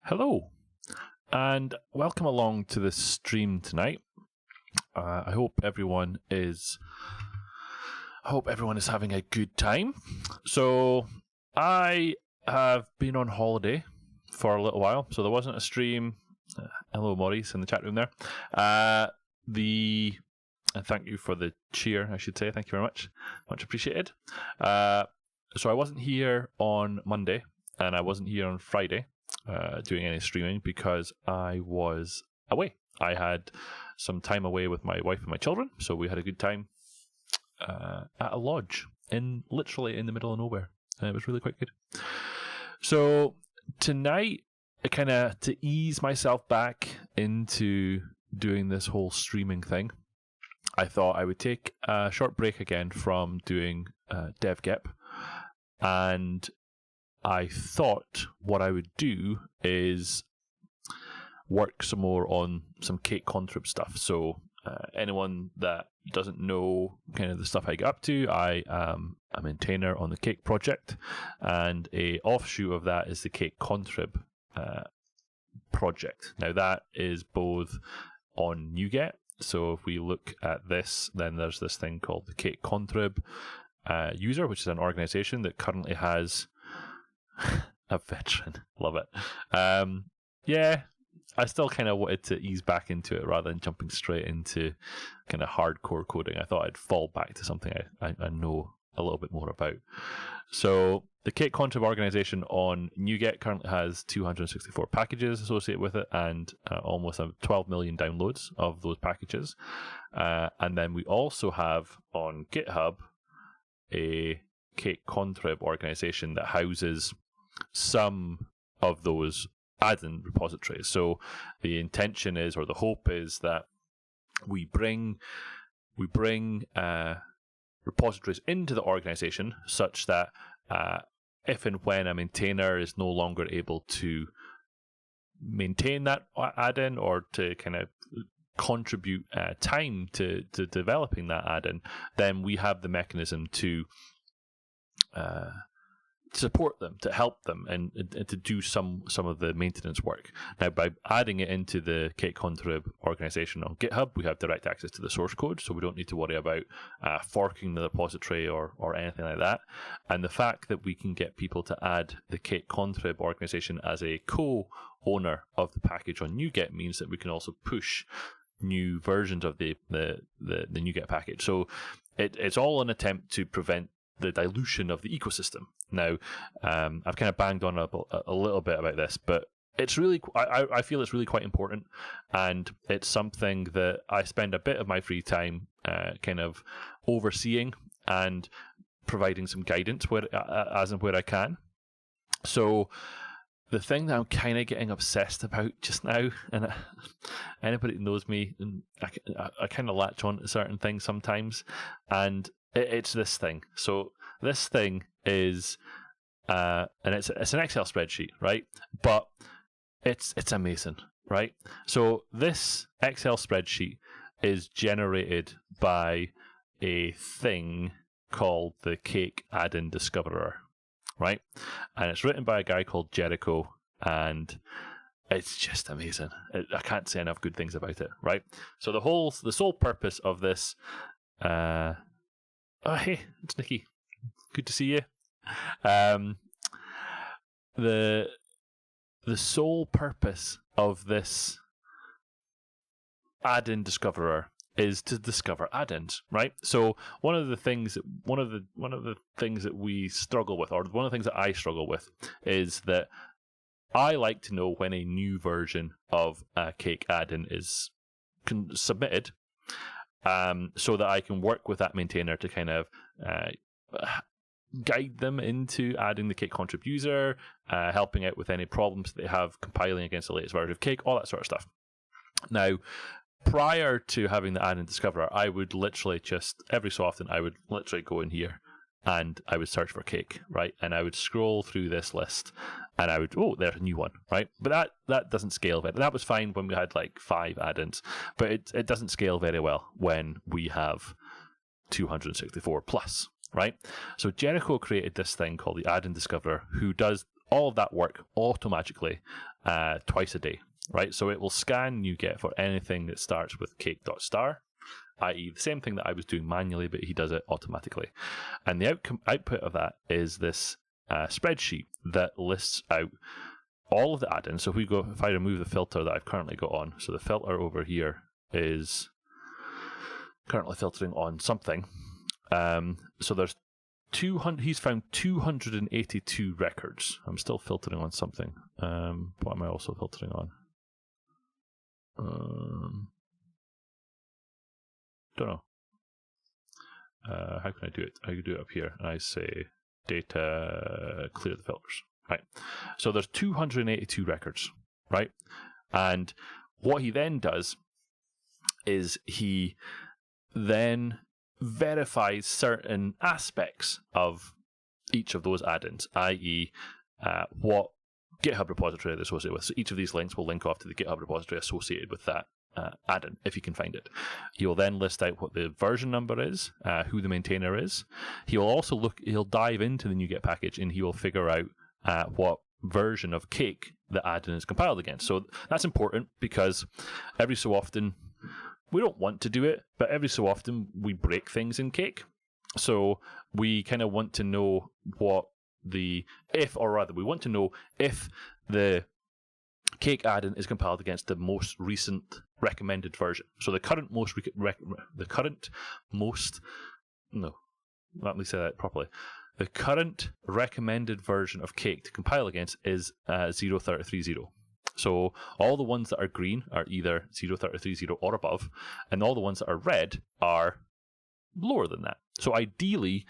Hello, and welcome along to this stream tonight. I hope everyone is having a good time. So I have been on holiday for a little while, so there wasn't a stream. Hello, Maurice, in the chat room there. And thank you for the cheer, I should say. Thank you very much. Much appreciated. So I wasn't here on Monday, and I wasn't here on Friday doing any streaming because I was away. I had some time away with my wife and my children, so we had a good time at a lodge literally in the middle of nowhere. It was really quite good. So tonight, kind of to ease myself back into doing this whole streaming thing, I thought I would take a short break again from doing DevGep, and I thought what I would do is work some more on some Cake-Contrib stuff. So anyone that doesn't know kind of the stuff I get up to, I am a maintainer on the Cake project, and a offshoot of that is the Cake-Contrib project. Now that is both on NuGet. So if we look at this, then there's this thing called the Cake-Contrib user, which is an organization that currently has a veteran. Love it. Yeah, I still kind of wanted to ease back into it rather than jumping straight into kind of hardcore coding. I thought I'd fall back to something I know a little bit more about. So the Cake-Contrib organization on NuGet currently has 264 packages associated with it, and almost 12 million downloads of those packages. And then we also have on GitHub a Cake-Contrib organization that houses some of those add-in repositories. So the intention is, or the hope is, that we bring repositories into the organization such that if and when a maintainer is no longer able to maintain that add-in or to kind of contribute time to developing that add-in, then we have the mechanism to support them, to help them, and to do some of the maintenance work. Now, by adding it into the Cake-Contrib organization on GitHub, we have direct access to the source code, so we don't need to worry about forking the repository or anything like that. And the fact that we can get people to add the Cake-Contrib organization as a co-owner of the package on NuGet means that we can also push new versions of the NuGet package. So it's all an attempt to prevent the dilution of the ecosystem. Now, I've kind of banged on a little bit about this, but it's really, I feel it's really quite important, and it's something that I spend a bit of my free time kind of overseeing and providing some guidance as and where I can. So the thing that I'm kind of getting obsessed about just now, and anybody that knows me, I kind of latch on to certain things sometimes, and it's this thing. So this thing is, and it's an Excel spreadsheet, right? But it's amazing, right? So this Excel spreadsheet is generated by a thing called the Cake Add-in Discoverer, right? And it's written by a guy called Jericho, and it's just amazing. I can't say enough good things about it, right? So the sole purpose of this, oh hey, it's Nikki. Good to see you. The sole purpose of this add-in discoverer is to discover add-ins, right? So one of the things that we struggle with, or one of the things that I struggle with, is that I like to know when a new version of a Cake add-in is submitted, so that I can work with that maintainer to kind of guide them into adding the Cake-Contrib user, helping out with any problems that they have compiling against the latest version of Cake, all that sort of stuff. Now, prior to having the add-in discoverer, I would literally just, every so often, I would literally go in here and I would search for Cake, right? And I would scroll through this list and I would, oh, there's a new one, right? But that doesn't scale very. That was fine when we had like 5 add-ins, but it doesn't scale very well when we have 264 plus, right? So Jericho created this thing called the add-in discoverer, who does all of that work automatically twice a day, right? So it will scan NuGet for anything that starts with cake.star, i.e. the same thing that I was doing manually, but he does it automatically. And the output of that is this spreadsheet that lists out all of the add-ins. So if I remove the filter that I've currently got on, so the filter over here is currently filtering on something. So there's 200. He's found 282 records. I'm still filtering on something. What am I also filtering on? Don't know. How can I do it? I can do it up here, and I say data, clear the filters. Right. So there's 282 records, right? And what he then does is he then verifies certain aspects of each of those add-ins, i.e. What GitHub repository they're associated with. So each of these links will link off to the GitHub repository associated with that add-in, if you can find it. He will then list out what the version number is, who the maintainer is. He will also he'll dive into the NuGet package, and he will figure out what version of Cake the add-in is compiled against. So that's important because every so often, we don't want to do it, but every so often we break things in Cake. So we kind of want to know we want to know if the Cake add-in is compiled against the most recent recommended version. So the current The current recommended version of Cake to compile against is 0.33.0. So all the ones that are green are either 0.33.0 or above, and all the ones that are red are lower than that. So ideally,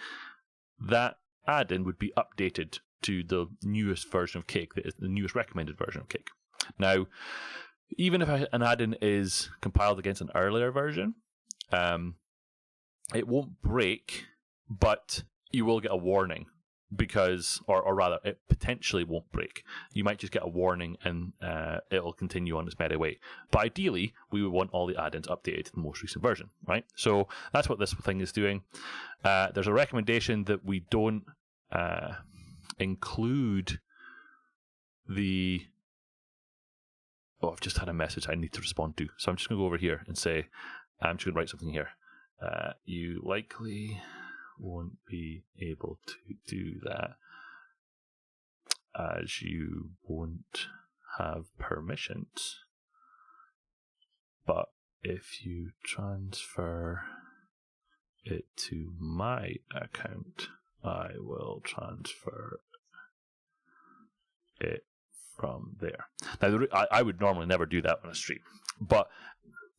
that add-in would be updated to the newest version of Cake, that is the newest recommended version of Cake. Now, even if an add-in is compiled against an earlier version, it won't break, but you will get a warning because, or rather, it potentially won't break. You might just get a warning and it'll continue on its merry way. But ideally, we would want all the add-ins updated to the most recent version, right? So that's what this thing is doing. There's a recommendation that we don't include the... Oh, I've just had a message I need to respond to. So I'm just going to go over here and say, I'm just going to write something here. You likely won't be able to do that as you won't have permissions. But if you transfer it to my account, I will transfer it from there. Now, I would normally never do that on a stream, but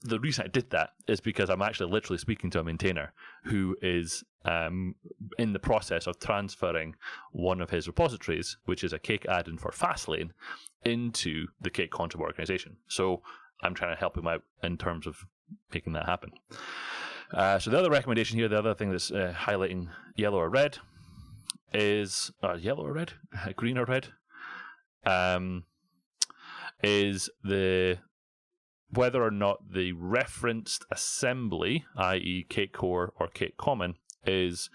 the reason I did that is because I'm actually literally speaking to a maintainer who is in the process of transferring one of his repositories, which is a Cake add-in for Fastlane, into the Cake-Contrib Organisation. So I'm trying to help him out in terms of making that happen. So the other recommendation here, the other thing that's highlighting yellow or red is yellow or red, green or red, is whether or not the referenced assembly, i.e. Cake Core or Cake Common, is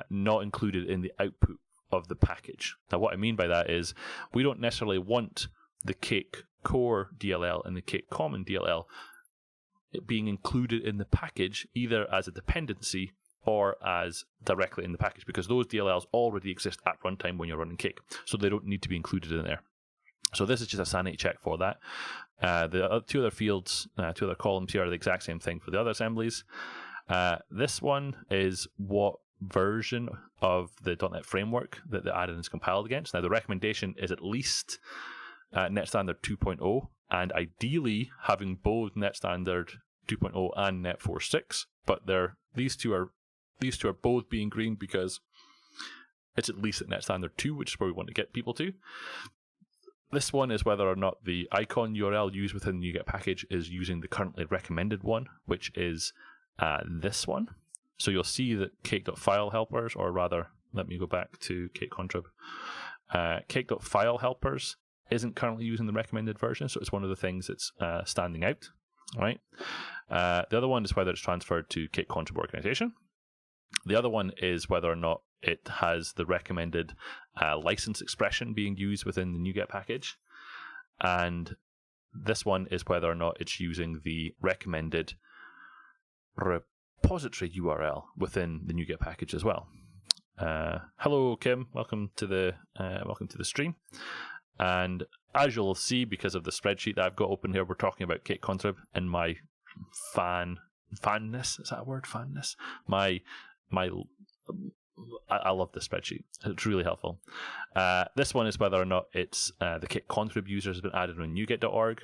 not included in the output of the package. Now, what I mean by that is we don't necessarily want the Cake Core DLL and the Cake Common DLL being included in the package either as a dependency or as directly in the package, because those DLLs already exist at runtime when you're running Cake, so they don't need to be included in there. So this is just a sanity check for that. The two other fields, two other columns here are the exact same thing for the other assemblies. This one is what version of the .NET framework that the add-in is compiled against. Now, the recommendation is at least Net Standard 2.0, and ideally having both Net Standard 2.0 and Net 4.6. But these two are both being green because it's at least at Net Standard 2, which is where we want to get people to. This one is whether or not the icon URL used within the NuGet package is using the currently recommended one, which is this one. So you'll see that cake.file helpers, or rather, let me go back to Cake-Contrib. Cake.file helpers isn't currently using the recommended version, so it's one of the things that's standing out. Right. The other one is whether it's transferred to Cake-Contrib Organisation. The other one is whether or not it has the recommended license expression being used within the NuGet package. and this one is whether or not it's using the recommended repository URL within the NuGet package as well. Hello, Kim. Welcome to the stream. And as you'll see, because of the spreadsheet that I've got open here, we're talking about Cake-Contrib and my fanness. Is that a word? Fanness. I love this spreadsheet. It's really helpful. This one is whether or not it's the Cake-Contrib user has been added on NuGet.org.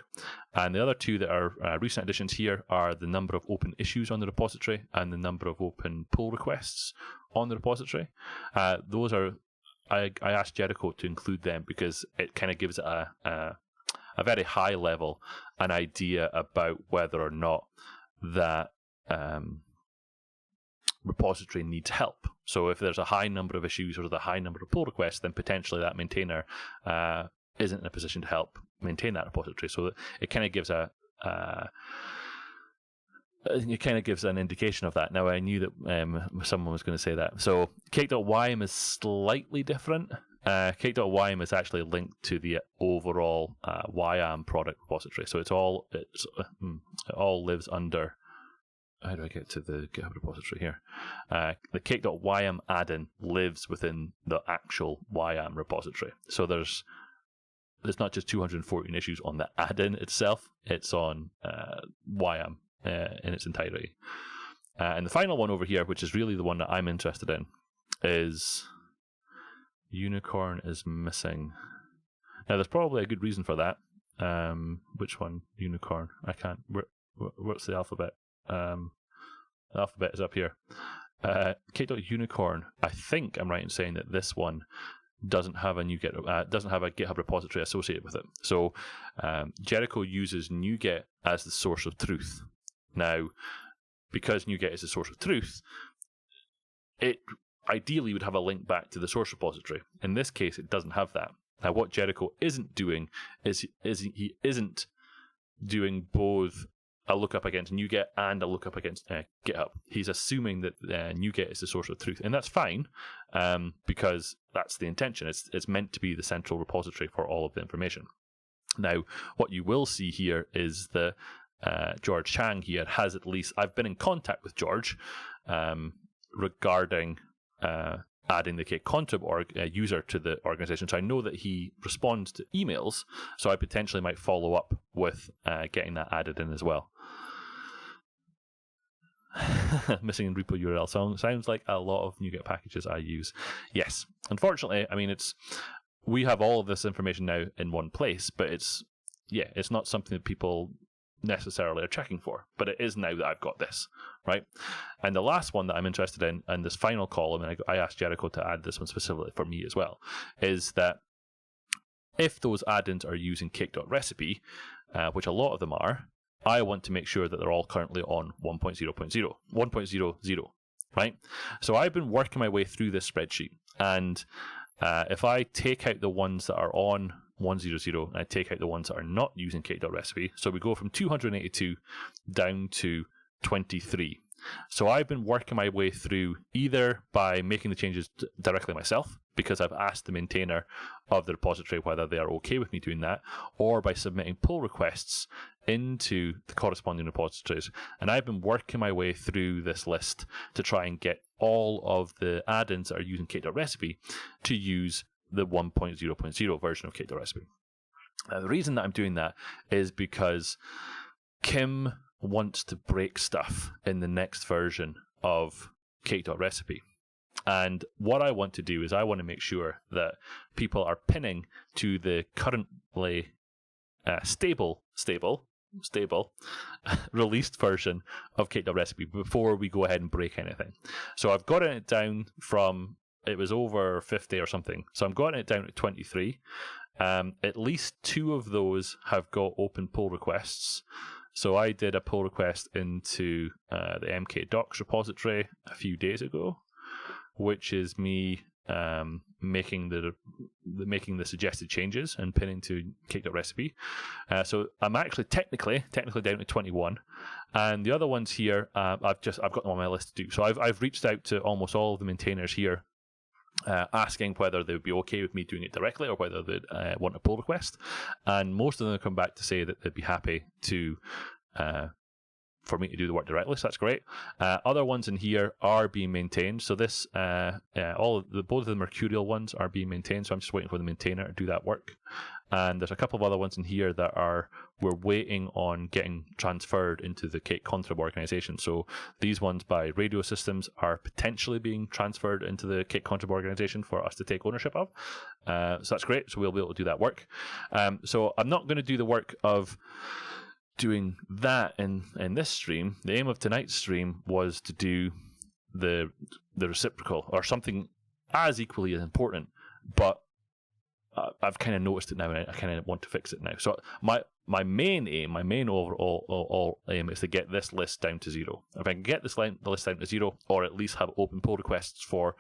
And the other two that are recent additions here are the number of open issues on the repository and the number of open pull requests on the repository. Those are, I asked Jericho to include them because it kind of gives it a very high level an idea about whether or not that repository needs help. So if there's a high number of issues or the high number of pull requests, then potentially that maintainer isn't in a position to help maintain that repository. So it kind of gives an indication of that. Now, I knew that someone was going to say that. So Cake.ym is slightly different. Cake.ym is actually linked to the overall YAM product repository. So it all lives under. How do I get to the GitHub repository here? The Cake.ym add-in lives within the actual YAM repository. So there's not just 214 issues on the add-in itself, it's on YAM in its entirety. And the final one over here, which is really the one that I'm interested in, is Unicorn is missing. Now, there's probably a good reason for that. Which one? Unicorn. I can't. What's the alphabet? The alphabet is up here. Cake.unicorn. I think I'm right in saying that this one doesn't have a GitHub repository associated with it. So Jericho uses NuGet as the source of truth. Now, because NuGet is the source of truth, it ideally would have a link back to the source repository. In this case, it doesn't have that. Now, what Jericho isn't doing is he isn't doing both a lookup against NuGet and a lookup against GitHub. He's assuming that NuGet is the source of truth, and that's fine because that's the intention. It's meant to be the central repository for all of the information. Now, what you will see here is the George Chang here has at least. I've been in contact with George regarding adding the Cake-Contrib user to the organization. So I know that he responds to emails, so I potentially might follow up with getting that added in as well. Missing in repo URL sounds like a lot of NuGet packages I use. Yes, unfortunately, I mean we have all of this information now in one place, but it's not something that people necessarily are checking for, but it is now that I've got this, right? And the last one that I'm interested in, and this final column, and I asked Jericho to add this one specifically for me as well, is that if those add-ins are using cake.recipe, which a lot of them are, I want to make sure that they're all currently on 1.0, right? So I've been working my way through this spreadsheet, and if I take out the ones that are on 100 and I take out the ones that are not using cake.recipe, so we go from 282 down to 23. So I've been working my way through either by making the changes directly myself, because I've asked the maintainer of the repository whether they are okay with me doing that, or by submitting pull requests into the corresponding repositories. And I've been working my way through this list to try and get all of the add-ins that are using cake.recipe to use the 1.0.0 version of cake.recipe. Now, the reason that I'm doing that is because Kim wants to break stuff in the next version of cake.recipe. And what I want to do is I want to make sure that people are pinning to the currently stable released version of cake.recipe before we go ahead and break anything. So I've gotten it down from, it was over 50 or something. So I'm getting it down to 23. At least 2 of those have got open pull requests. So I did a pull request into the MK docs repository a few days ago, which is me making the suggested changes and pinning to cake.recipe. So I'm actually technically down to 21, and the other ones here I've got them on my list to do. So I've reached out to almost all of the maintainers here asking whether they would be okay with me doing it directly or whether they'd want a pull request. And most of them come back to say that they'd be happy to for me to do the work directly, so that's great. Other ones in here are being maintained. So this, both of the Mercurial ones are being maintained, so I'm just waiting for the maintainer to do that work. And there's a couple of other ones in here that we're waiting on getting transferred into the Cake-Contrib Organisation. So these ones by Radio Systems are potentially being transferred into the Cake-Contrib Organisation for us to take ownership of. So that's great, so we'll be able to do that work. So I'm not going to do the work of doing that in this stream. The aim of tonight's stream was to do the reciprocal, or something as equally as important, but I've kind of noticed it now, and I kind of want to fix it now. So my main aim, my main overall aim, is to get this list down to 0. If I can get the list down to 0, or at least have open pull requests for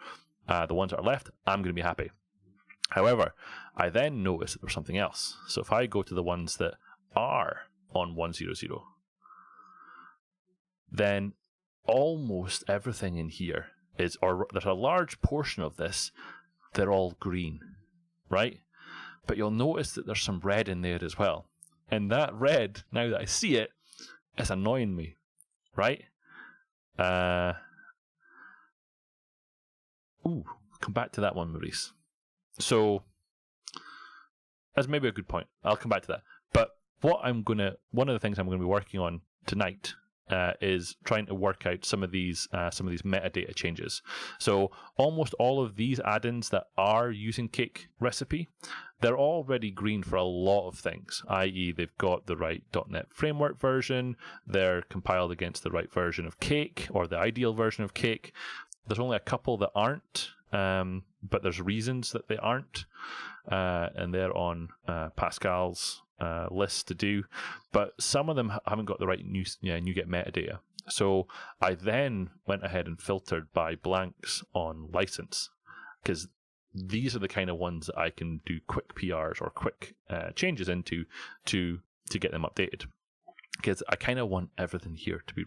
the ones that are left, I'm going to be happy. However, I then noticed that there's something else. So if I go to the ones that are on 100, then almost everything in here is, or there's a large portion of this, they're all green, right? But you'll notice that there's some red in there as well. And that red, now that I see it, is annoying me, right? Come back to that one, Maurice. So that's maybe a good point. I'll come back to that. But one of the things I'm going to be working on tonight is trying to work out some of these metadata changes. So almost all of these add-ins that are using Cake recipe, they're already green for a lot of things, i.e. they've got the right .NET framework version, they're compiled against the right version of Cake, or the ideal version of Cake. There's only a couple that aren't, but there's reasons that they aren't, and they're on Pascal's list to do, but some of them haven't got the right NuGet metadata. So I then went ahead and filtered by blanks on license, because these are the kind of ones that I can do quick PRs or quick changes into to get them updated. Because I kind of want everything here to be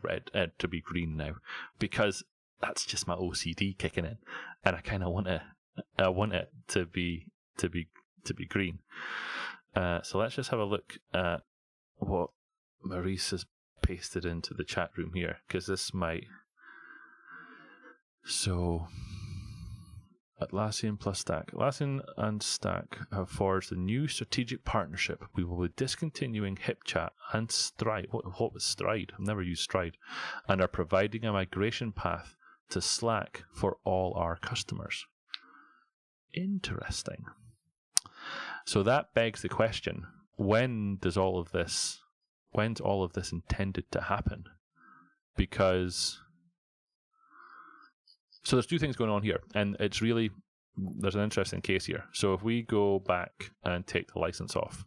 to be green now, because that's just my OCD kicking in, and I kind of want it to be green. So let's just have a look at what Maurice has pasted into the chat room here, because this might. So, Atlassian plus Stack. Atlassian and Stack have forged a new strategic partnership. We will be discontinuing HipChat and Stride. What was Stride? I've never used Stride. And are providing a migration path to Slack for all our customers. Interesting. So that begs the question, when's all of this intended to happen? Because, so there's two things going on here, and there's an interesting case here. So if we go back and take the license off,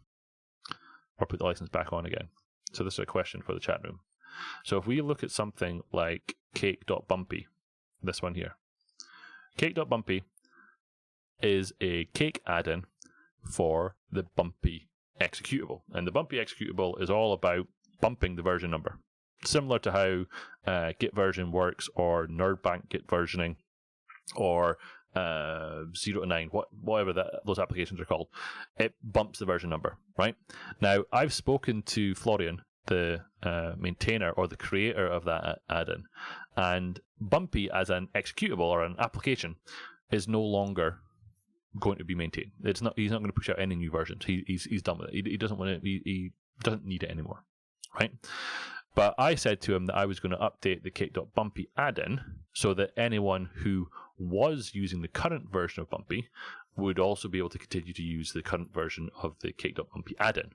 or put the license back on again. So this is a question for the chat room. So if we look at something like cake.bumpy, this one here. Cake.bumpy is a Cake add-in for the Bumpy executable. And the Bumpy executable is all about bumping the version number. Similar to how Git version works, or NerdBank Git versioning, or 0 to 9, whatever those applications are called. It bumps the version number, right? Now, I've spoken to Florian, the maintainer or the creator of that add-in, and Bumpy as an executable or an application is no longer going to be maintained. He's not going to push out any new versions. He's done with it. He doesn't want it. He doesn't need it anymore, right? But I said to him that I was going to update the Cake.bumpy add-in so that anyone who was using the current version of Bumpy would also be able to continue to use the current version of the Cake.bumpy add-in.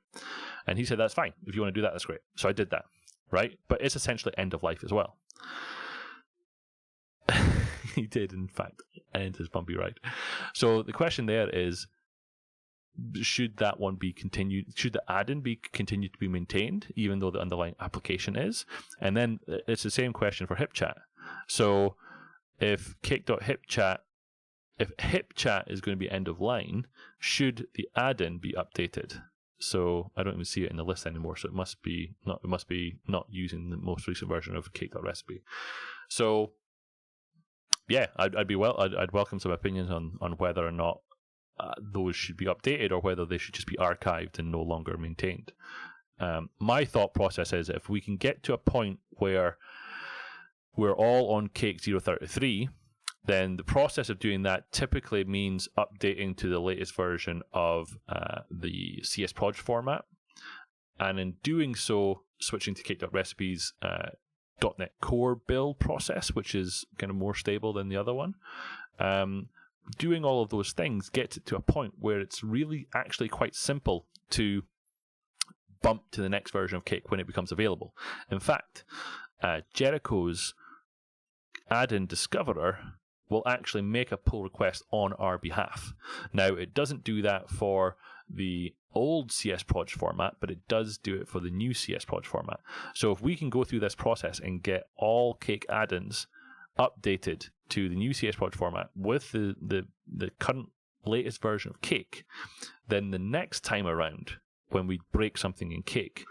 And he said, that's fine. If you want to do that, that's great. So I did that, right? But it's essentially end of life as well. He did, in fact, end his Bumpy right. So the question there is, should that one be continued? Should the add-in be continued to be maintained, even though the underlying application is? And then it's the same question for HipChat. So if Cake.HipChat, if HipChat is going to be end of line, should the add-in be updated? So I don't even see it in the list anymore. So it must be not using the most recent version of Cake.recipe. So yeah, I'd welcome some opinions on whether or not those should be updated or whether they should just be archived and no longer maintained. My thought process is if we can get to a point where we're all on Cake 033, then the process of doing that typically means updating to the latest version of the CS-Proj format, and in doing so, switching to Cake.Recipes .NET Core build process, which is kind of more stable than the other one. Doing all of those things gets it to a point where it's really actually quite simple to bump to the next version of Cake when it becomes available. In fact, Jericho's add-in discoverer will actually make a pull request on our behalf. Now, it doesn't do that for the old CS-Proj format, but it does do it for the new CS-Proj format. So if we can go through this process and get all Cake add-ins updated to the new CS-Proj format with the current latest version of Cake, then the next time around, when we break something in Cake,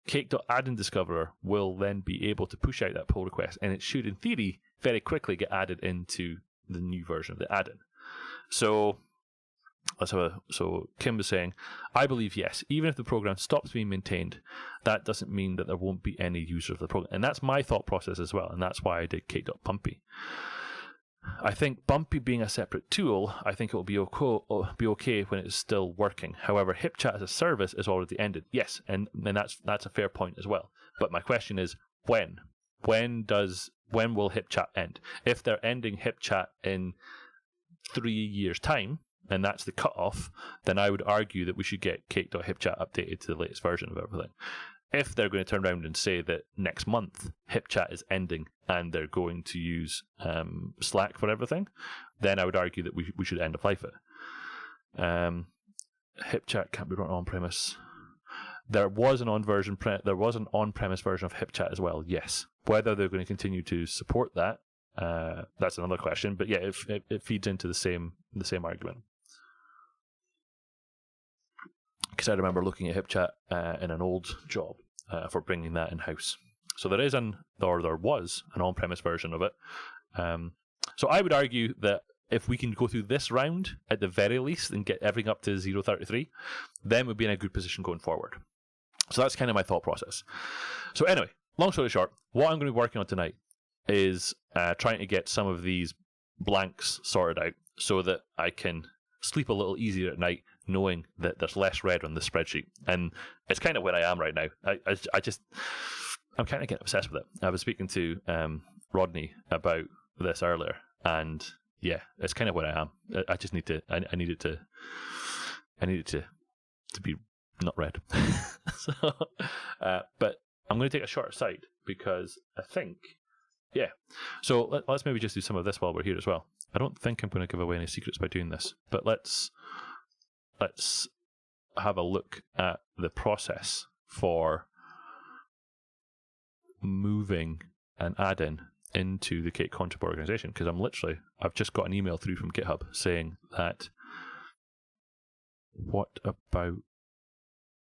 Cake.addin discoverer will then be able to push out that pull request, and it should, in theory, very quickly get added into the new version of the add-in. So Kim was saying, I believe yes, even if the program stops being maintained, that doesn't mean that there won't be any user of the program. And that's my thought process as well, and that's why I did Cake.Bumpy. I think Bumpy being a separate tool, I think it will be okay when it's still working. However, HipChat as a service is already ended. Yes, and that's a fair point as well. But my question is, when? When will HipChat end? If they're ending HipChat in 3 years' time, and that's the cutoff, then I would argue that we should get Cake.HipChat updated to the latest version of everything. If they're going to turn around and say that next month HipChat is ending and they're going to use Slack for everything, then I would argue that we should end of life it. HipChat can't be run on premise. There was an on-premise version of HipChat as well. Yes, whether they're going to continue to support that, that's another question. But yeah, it feeds into the same argument. Because I remember looking at HipChat in an old job for bringing that in-house. So there was an on-premise version of it. So I would argue that if we can go through this round at the very least and get everything up to 0.33, then we'd be in a good position going forward. So that's kind of my thought process. So anyway, long story short, what I'm going to be working on tonight is trying to get some of these blanks sorted out so that I can sleep a little easier at night knowing that there's less red on the spreadsheet. And it's kind of where I am right now. I'm kind of getting obsessed with it. I was speaking to Rodney about this earlier, and yeah, it's kind of where I am. I just need to, I need it to be not red. So, but I'm going to take a short aside because I think, yeah. So let's maybe just do some of this while we're here as well. I don't think I'm going to give away any secrets by doing this, but let's have a look at the process for moving an add-in into the Cake-Contrib Organisation, because I've just got an email through from GitHub saying that, what about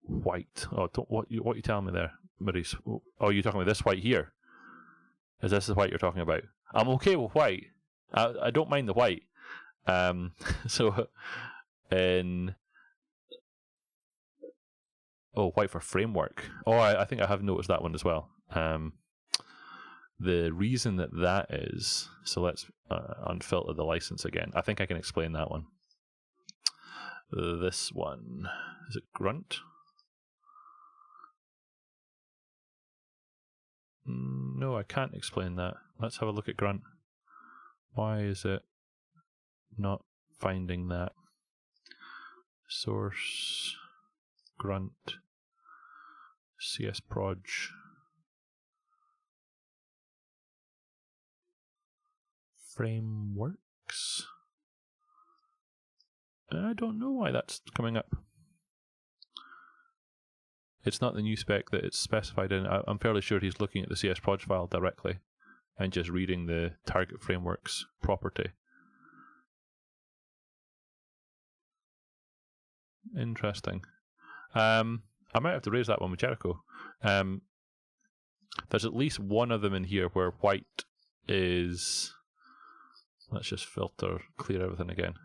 white? Oh, what are you telling me there, Maurice? Oh, you're talking about this white here? Is this the white you're talking about? I'm okay with white. I don't mind the white. So white for framework. Oh, I think I have noticed that one as well. The reason that is, so let's unfilter the license again. I think I can explain that one. This one, is it Grunt? No, I can't explain that. Let's have a look at Grunt. Why is it not finding that? Source, Grunt, CS-Proj. Frameworks. I don't know why that's coming up. It's not the new spec that it's specified in. I'm fairly sure he's looking at the CS-Proj file directly and just reading the target frameworks property. Interesting. I might have to raise that one with Jericho. There's at least one of them in here where white is Let's just filter, clear everything again.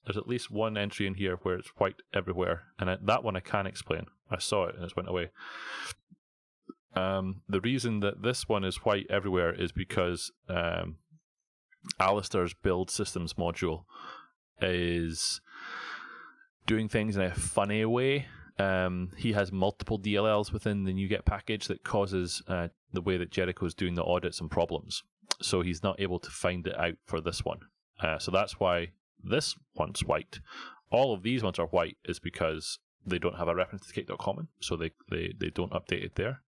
There's at least one entry in here where it's white everywhere, and that one I can explain. I saw it and it went away. The reason that this one is white everywhere is because Alistair's build systems module is doing things in a funny way. He has multiple DLLs within the NuGet package that causes the way that Jericho is doing the audits and problems. So he's not able to find it out for this one. So that's why this one's white. All of these ones are white is because they don't have a reference to cake.common, so they don't update it there.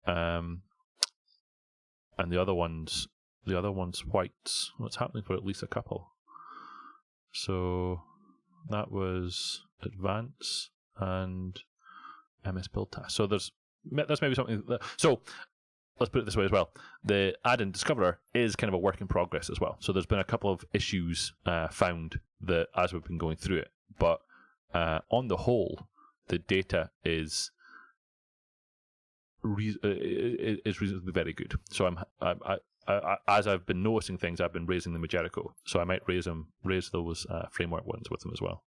And the other one's white. What's happening for at least a couple? So that was advance and MS build task. So that's maybe something. So let's put it this way as well. The add-in discoverer is kind of a work in progress as well. So there's been a couple of issues found that as we've been going through it, but on the whole, the data is reasonably very good. So I as I've been noticing things, I've been raising them with Jericho. So I might raise those framework ones with them as well.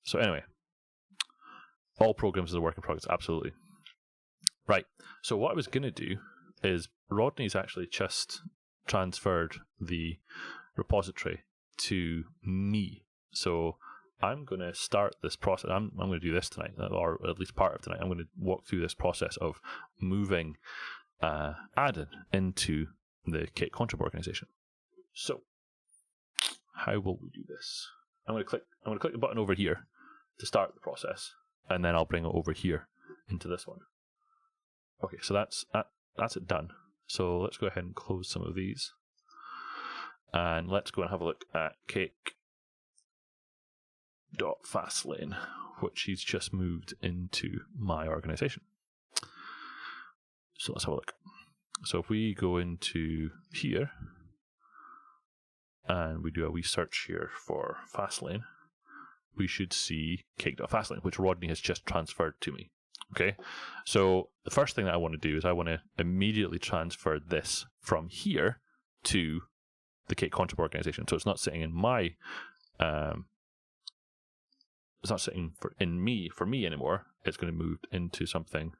So anyway, all programs is a work in progress, absolutely. Right. So what I was going to do is Rodney's actually just transferred the repository to me. So I'm going to start this process. I'm going to do this tonight, or at least part of tonight. I'm going to walk through this process of moving addin into the Cake-Contrib organization. So how will we do this? I'm going to click the button over here to start the process, and then I'll bring it over here into this one. Okay, so that's it done. So let's go ahead and close some of these, and let's go and have a look at cake.fastlane, which he's just moved into my organization. So let's have a look. So if we go into here and we do a wee search here for Fastlane, we should see cake.fastlane, which Rodney has just transferred to me. Okay, so the first thing that I want to do is I want to immediately transfer this from here to the Cake-Contrib organization. So it's not sitting in my, it's not sitting for me anymore. It's going to move into something.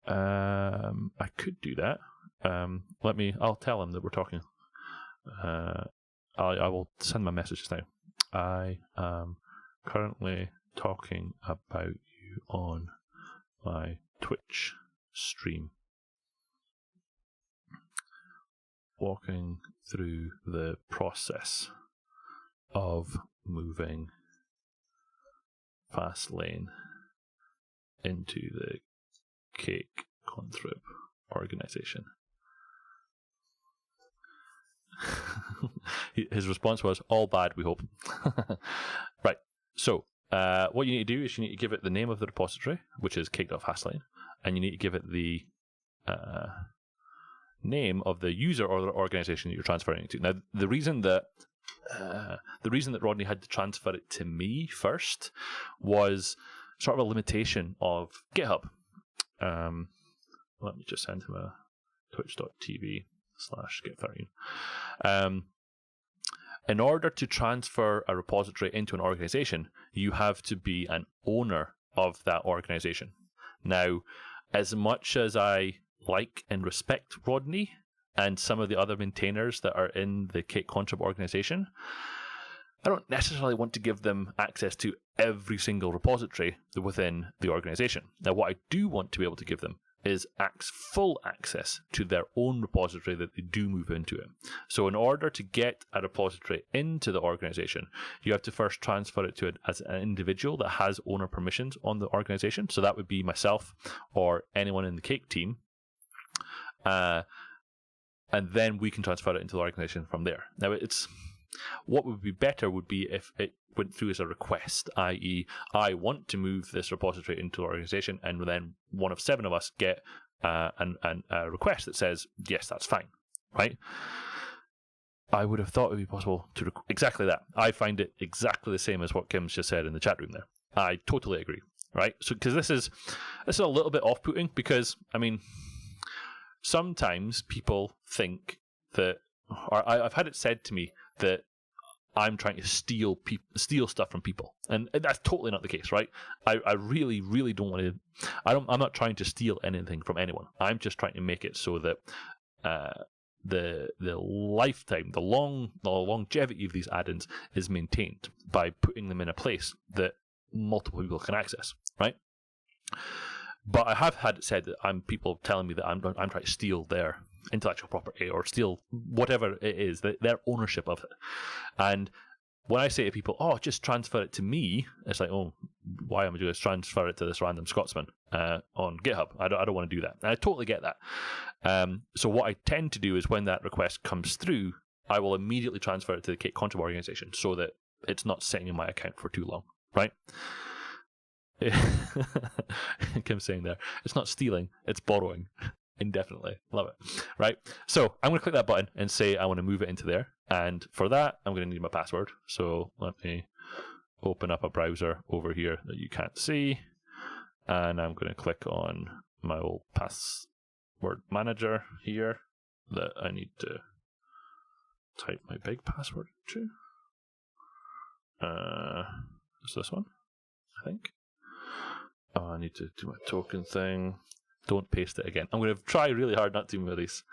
I could do that. I'll tell him that we're talking. I will send my messages now. I am currently talking about you on my Twitch stream, walking through the process of moving Fastlane into the Cake-Contrib organization. His response was, all bad, we hope. Right, so what you need to do is you need to give it the name of the repository, which is cake.fastlane, and you need to give it the name of the user or the organization that you're transferring it to. Now, the reason that Rodney had to transfer it to me first was sort of a limitation of GitHub. Let me just send him a twitch.tv/get13. In order to transfer a repository into an organization, you have to be an owner of that organization. Now, as much as I like and respect Rodney and some of the other maintainers that are in the Cake-Contrib organization, I don't necessarily want to give them access to every single repository within the organization. Now, what I do want to be able to give them is full access to their own repository that they do move into it. So in order to get a repository into the organization, you have to first transfer it to it as an individual that has owner permissions on the organization. So that would be myself or anyone in the Cake team. And then we can transfer it into the organization from there. Now, what would be better would be if it went through as a request, i.e. I want to move this repository into the organization, and then one of 7 of us get a request that says, yes, that's fine, right? I would have thought it would be possible to exactly that. I find it exactly the same as what Kim's just said in the chat room there. I totally agree, right? So because this is a little bit off-putting because, I mean, sometimes people think that, or I've had it said to me that I'm trying to steal stuff from people, and that's totally not the case, right? I really, really don't want to. I'm not trying to steal anything from anyone. I'm just trying to make it so that the lifetime, the longevity of these add-ins is maintained by putting them in a place that multiple people can access, right? But I have had it said that people telling me that I'm trying to steal their intellectual property or steal whatever it is, their ownership of it. And when I say to people, "Oh, just transfer it to me," it's like, "Oh, why am I doing this? Transfer it to this random Scotsman on GitHub." I don't want to do that. And I totally get that. So what I tend to do is when that request comes through, I will immediately transfer it to the Cake-Contrib Organisation so that it's not sitting in my account for too long, right? Kim's saying there, it's not stealing, it's borrowing indefinitely. Love it. Right? So I'm going to click that button and say I want to move it into there. And for that, I'm going to need my password. So let me open up a browser over here that you can't see. And I'm going to click on my old password manager here that I need to type my big password to. It's this one, I think. Oh, I need to do my token thing. Don't paste it again. I'm going to try really hard not to move these.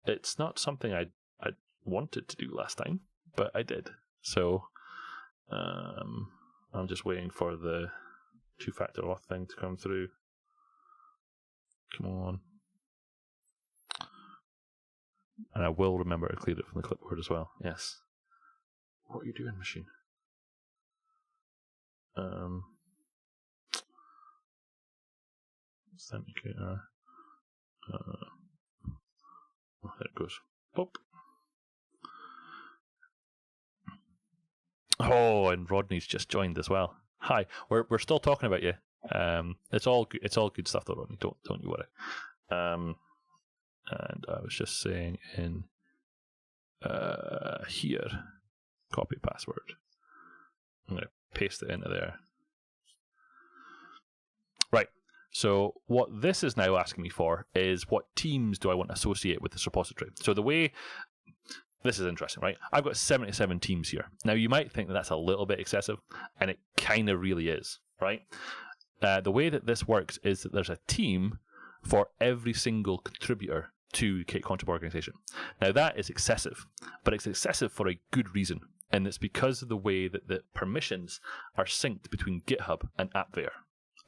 It's not something I wanted to do last time, but I did. So I'm just waiting for the two-factor auth thing to come through. Come on. And I will remember to clear it from the clipboard as well. Yes. What are you doing, machine? Authenticator. There it goes. Boop. Oh, and Rodney's just joined as well. Hi, we're still talking about you. It's all good stuff though, Rodney. Don't you worry. And I was just saying in here, copy password. I'm going to paste it into there. Right. So what this is now asking me for is what teams do I want to associate with this repository. So the way, this is interesting, right? I've got 77 teams here. Now you might think that that's a little bit excessive, and it kind of really is, right? The way that this works is that there's a team for every single contributor to the Cake-Contrib Organisation. Now that is excessive, but it's excessive for a good reason, and it's because of the way that the permissions are synced between GitHub and AppVeyor,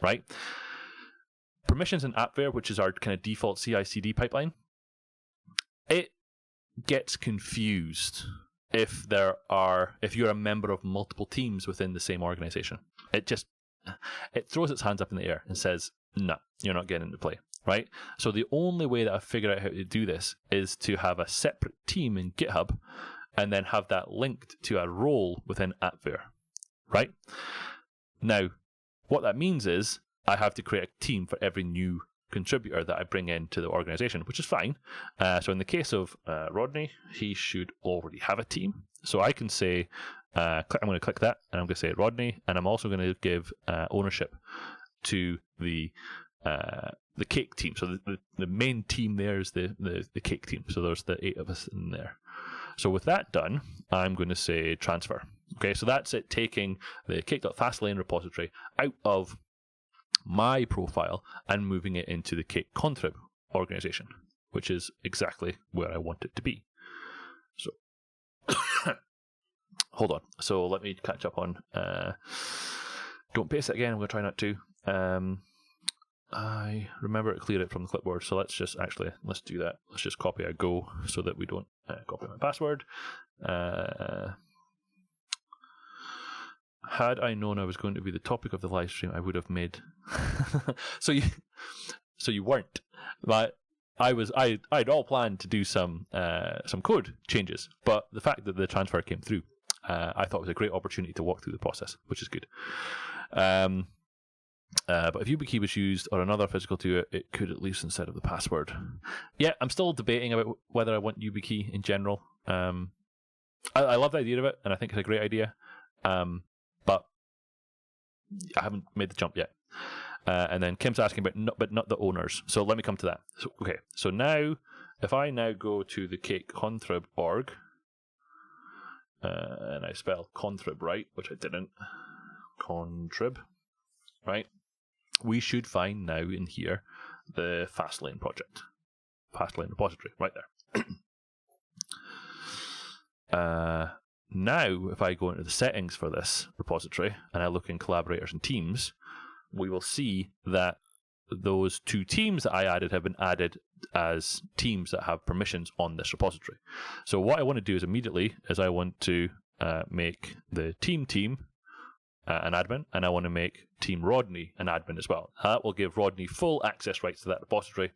right? Permissions in AppVeyor, which is our kind of default CI/CD pipeline, it gets confused if you're a member of multiple teams within the same organization. It throws its hands up in the air and says, "No, you're not getting into play." Right? So the only way that I've figured out how to do this is to have a separate team in GitHub and then have that linked to a role within AppVeyor. Right? Now, what that means is I have to create a team for every new contributor that I bring into the organization, which is fine. So in the case of Rodney, he should already have a team. So I can say, I'm going to click that, and I'm going to say Rodney, and I'm also going to give ownership to the Cake team. So the main team there is the Cake team. So there's the 8 of us in there. So with that done, I'm going to say transfer. Okay, so that's it, taking the cake.fastlane repository out of my profile and moving it into the Cake-Contrib organization, which is exactly where I want it to be. So hold on. So let me catch up on. Don't paste it again. I'm going to try not to. I remember to clear it from the clipboard. So let's do that. Let's just copy a go so that we don't copy my password. Had I known I was going to be the topic of the live stream, I would have made. So you weren't, but I'd all planned to do some code changes, but the fact that the transfer came through, I thought was a great opportunity to walk through the process, which is good. But if YubiKey was used or another physical to it could at least instead of the password. Yeah, I'm still debating about whether I want YubiKey in general. I love the idea of it, and I think it's a great idea. But I haven't made the jump yet. And then Kim's asking about, but not the owners. So let me come to that. So now, if I now go to the Cake-Contrib org, and I spell contrib right, which I didn't, contrib, right? We should find now in here the Fastlane project, Fastlane repository, right there. Now, if I go into the settings for this repository and I look in collaborators and teams, we will see that those two teams that I added have been added as teams that have permissions on this repository. So what I want to do is immediately I want to make the team an admin, and I want to make Team Rodney an admin as well. That will give Rodney full access rights to that repository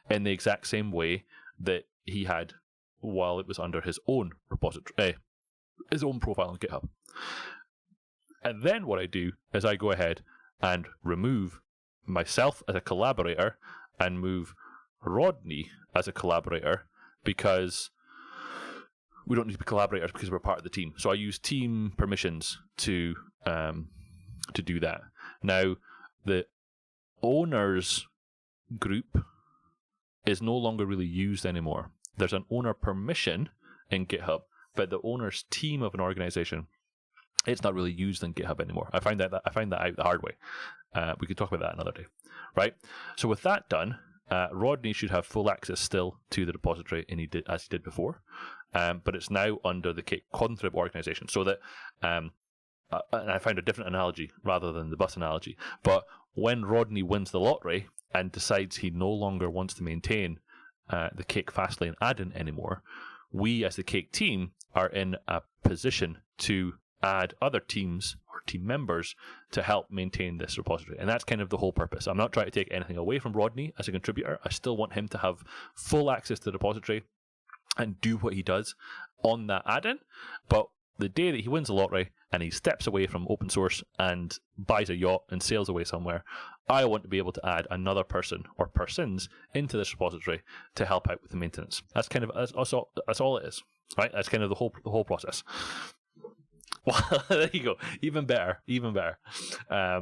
in the exact same way that he had while it was under his own repository, his own profile on GitHub. And then what I do is I go ahead and remove myself as a collaborator and move Rodney as a collaborator, because we don't need to be collaborators because we're part of the team. So I use team permissions to do that. Now, the owners group is no longer really used anymore. There's an owner permission in GitHub, but the owner's team of an organization, it's not really used in GitHub anymore. I find that out the hard way. We could talk about that another day, right? So with that done, Rodney should have full access still to the repository, and as he did before, but it's now under the Cake-Contrib organization. So that, and I found a different analogy rather than the bus analogy. But when Rodney wins the lottery and decides he no longer wants to maintain the Cake Fastlane add-in anymore, we as the Cake team are in a position to add other teams or team members to help maintain this repository. And that's kind of the whole purpose. I'm not trying to take anything away from Rodney as a contributor. I still want him to have full access to the repository and do what he does on that add-in. But the day that he wins the lottery and he steps away from open source and buys a yacht and sails away somewhere, I want to be able to add another person or persons into this repository to help out with the maintenance. That's all it is, right? That's kind of the whole process. Well, there you go. Even better. I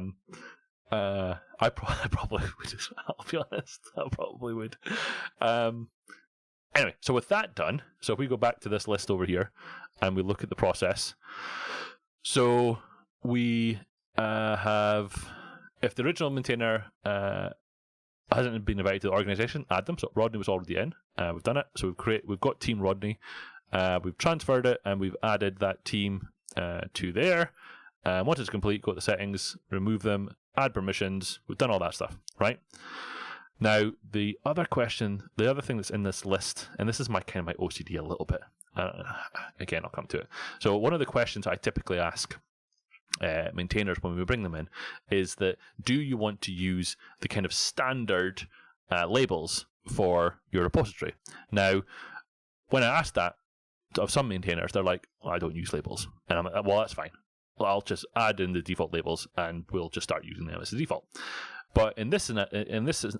probably would. I'll be honest. I probably would. Anyway, so with that done, so if we go back to this list over here and we look at the process, so we have, if the original maintainer hasn't been invited to the organization, add them. So Rodney was already in. We've done it. So we've got Team Rodney. We've transferred it and we've added that team to there. Once it's complete, go to the settings, remove them, add permissions. We've done all that stuff, right? Now, the other thing that's in this list, and this is my OCD a little bit. Again, I'll come to it. So one of the questions I typically ask maintainers when we bring them in is that, do you want to use the kind of standard labels for your repository? Now, when I ask that of some maintainers, they're like, I don't use labels. And I'm like, well, that's fine. Well, I'll just add in the default labels and we'll just start using them as the default. But in this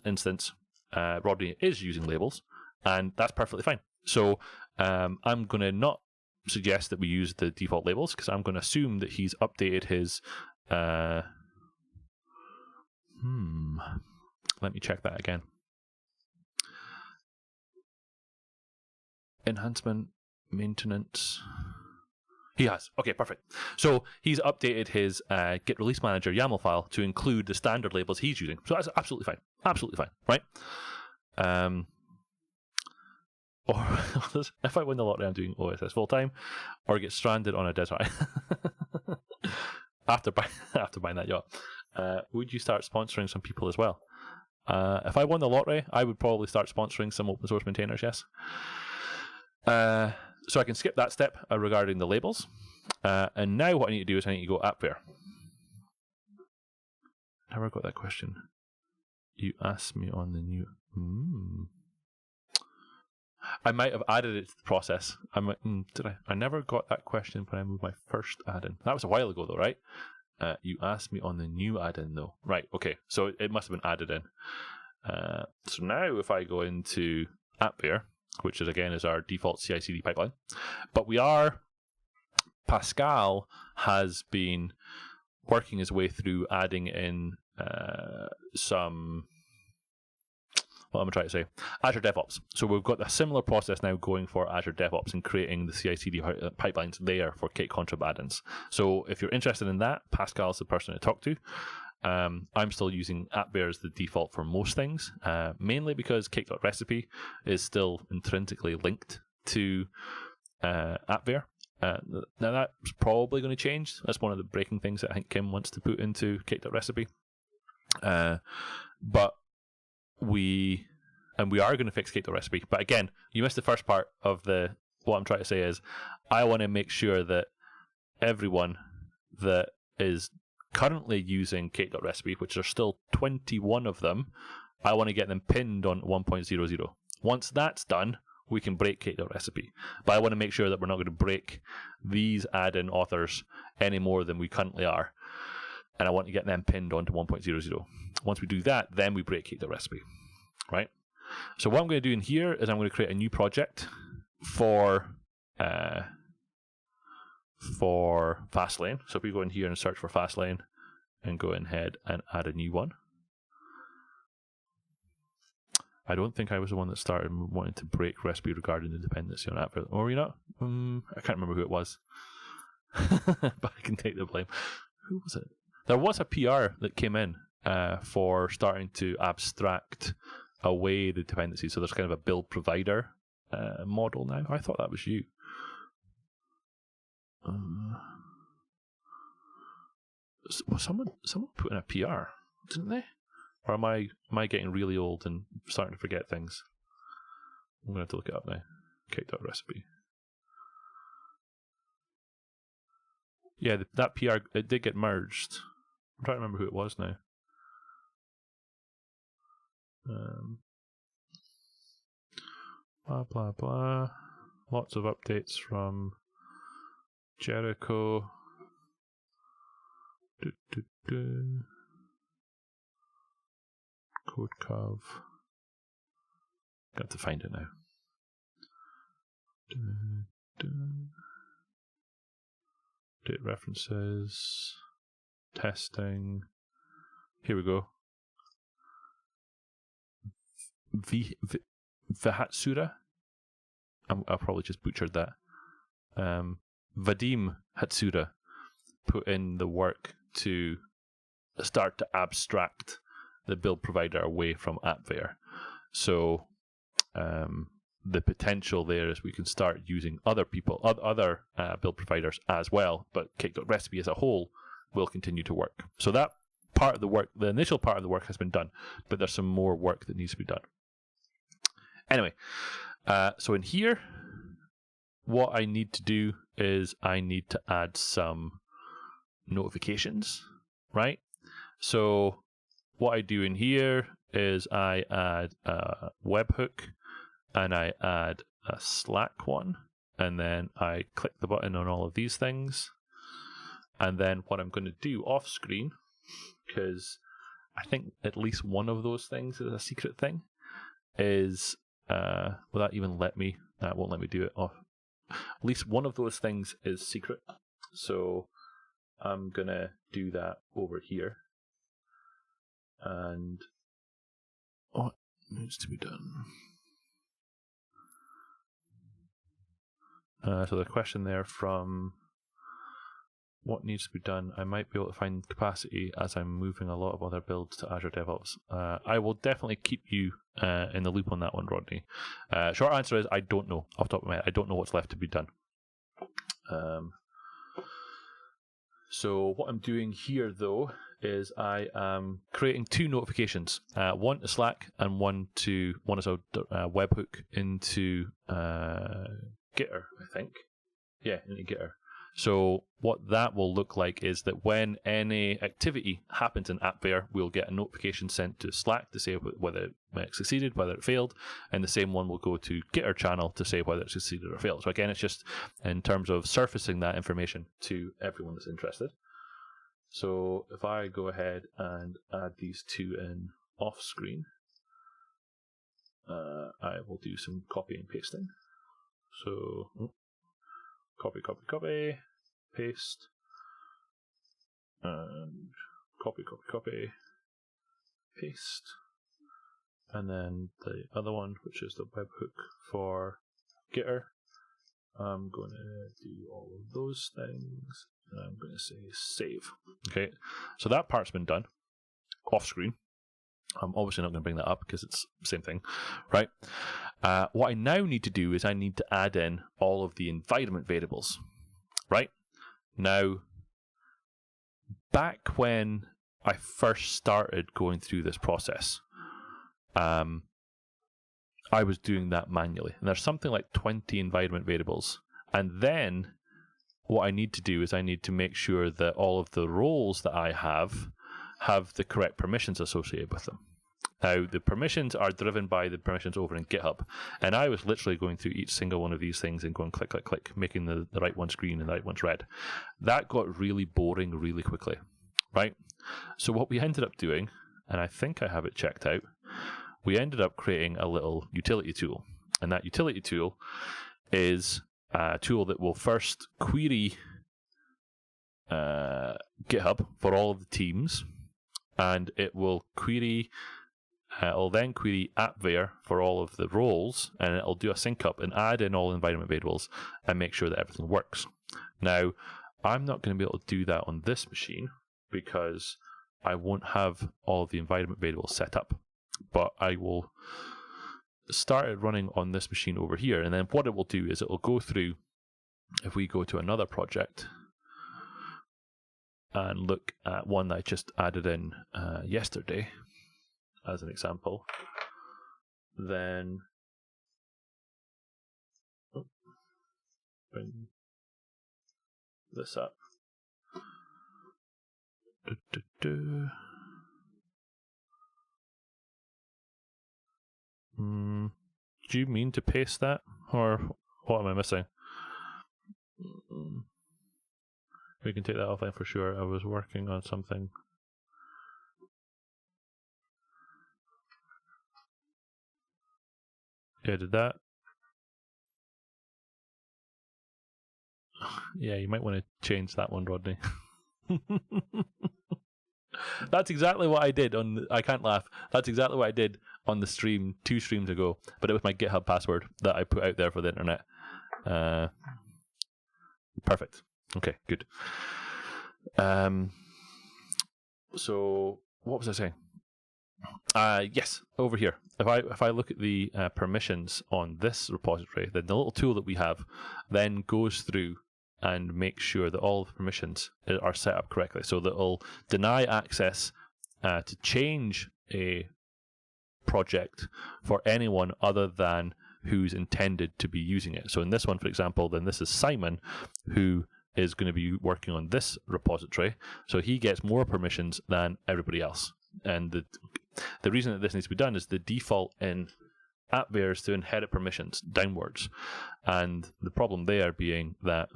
instance, Rodney is using labels, and that's perfectly fine. So I'm going to not suggest that we use the default labels, because I'm going to assume that he's updated his... Let me check that again. Enhancement, maintenance... He has. Okay, perfect. So he's updated his Git Release Manager YAML file to include the standard labels he's using. So that's absolutely fine. Absolutely fine, right? Or if I win the lottery, I'm doing OSS full time, or get stranded on a desert after buying that yacht. Would you start sponsoring some people as well? If I won the lottery, I would probably start sponsoring some open source maintainers. Yes. So I can skip that step regarding the labels. And now what I need to do is I need to go appware. Never got that question. You asked me on the new... I might have added it to the process. Did I? I never got that question when I moved my first add-in. That was a while ago though, right? You asked me on the new add-in though. Right, okay. So it must have been added in. So now if I go into appware, which is again is our default CI/CD pipeline. But Pascal has been working his way through adding in some, what am I trying to say? Azure DevOps. So we've got a similar process now going for Azure DevOps and creating the CI/CD pipelines there for Cake-Contrib add-ins. So if you're interested in that, Pascal's the person to talk to. I'm still using AppBear as the default for most things, mainly because Cake.Recipe is still intrinsically linked to AppBear. Now that's probably going to change. That's one of the breaking things that I think Kim wants to put into Cake.Recipe. But we are going to fix Cake.Recipe. But again, you missed the first part of what I'm trying to say is I want to make sure that everyone that is currently using Cake.Recipe, which are still 21 of them, I want to get them pinned on 1.00. Once that's done, we can break Cake.Recipe. But I want to make sure that we're not going to break these add-in authors any more than we currently are. And I want to get them pinned onto 1.00. Once we do that, then we break Cake.Recipe, right? So what I'm going to do in here is I'm going to create a new project for Fastlane. So if we go in here and search for Fastlane and go ahead and add a new one. I don't think I was the one that started wanting to break recipe regarding the dependency on app. Or were you not? I can't remember who it was. But I can take the blame. Who was it? There was a PR that came in for starting to abstract away the dependency. So there's kind of a build provider model now. I thought that was you. Someone put in a PR, didn't they? Or am I getting really old and starting to forget things? I'm going to have to look it up now. Cake.Recipe. Yeah, that PR, it did get merged. I'm trying to remember who it was now. Blah, blah, blah. Lots of updates from Jericho. CodeCov. Got to find it now. Date references. Testing. Here we go. Vahatsura. I probably just butchered that. Vadim Hatsura put in the work to start to abstract the build provider away from AppBear. So the potential there is we can start using other build providers as well, but Cake.Recipe as a whole will continue to work. So that part of the work, the initial part of the work has been done, but there's some more work that needs to be done. Anyway, so in here, what I need to do is I need to add some notifications, right? So what I do in here is I add a webhook and I add a Slack one, and then I click the button on all of these things. And then what I'm going to do off screen, because I think at least one of those things is a secret thing, is will that even let me? That won't let me do it off. At least one of those things is secret. So I'm going to do that over here. And what needs to be done? So the question there from what needs to be done, I might be able to find capacity as I'm moving a lot of other builds to Azure DevOps. I will definitely keep you in the loop on that one, Rodney. Short answer is I don't know. Off the top of my head, I don't know what's left to be done. So what I'm doing here, though, is I am creating two notifications. One to Slack and one is a webhook into Gitter, I think. Yeah, into Gitter. So what that will look like is that when any activity happens in AppBear, we'll get a notification sent to Slack to say whether it succeeded, whether it failed, and the same one will go to Gitter channel to say whether it succeeded or failed. So again, it's just in terms of surfacing that information to everyone that's interested. So if I go ahead and add these two in off screen, I will do some copy and pasting. So copy, paste, and copy. paste. And then the other one, which is the webhook for Gitter. I'm going to do all of those things. And I'm going to say save. Okay, so that part's been done off screen. I'm obviously not going to bring that up because it's the same thing, right? What I now need to do is I need to add in all of the environment variables, right? Now, back when I first started going through this process, I was doing that manually. And there's something like 20 environment variables. And then what I need to do is I need to make sure that all of the roles that I have the correct permissions associated with them. Now, the permissions are driven by the permissions over in GitHub. And I was literally going through each single one of these things and going click, click, click, making the right one's green and the right one's red. That got really boring really quickly, right? So what we ended up doing, and I think I have it checked out, we ended up creating a little utility tool. And that utility tool is a tool that will first query GitHub for all of the teams, and it will query, it'll then query appvar for all of the roles, and it'll do a sync up and add in all environment variables and make sure that everything works. Now, I'm not going to be able to do that on this machine because I won't have all of the environment variables set up. But I will start it running on this machine over here, and then what it will do is it will go through, if we go to another project and look at one that I just added in yesterday as an example, then bring this up. Do you mean to paste that, or what am I missing? We can take that offline for sure. I was working on something. Yeah, did that? Yeah, you might want to change that one, Rodney. That's exactly what I did on. I can't laugh. That's exactly what I did on the stream 2 streams ago. But it was my GitHub password that I put out there for the internet. Perfect. Okay, good. So what was I saying? Yes, over here. If I look at the permissions on this repository, then the little tool that we have then goes through and makes sure that all the permissions are set up correctly. So that it'll deny access to change a project for anyone other than who's intended to be using it. So in this one, for example, then this is Simon, who is going to be working on this repository. So he gets more permissions than everybody else. And the reason that this needs to be done is the default in appvar is to inherit permissions downwards. And the problem there being that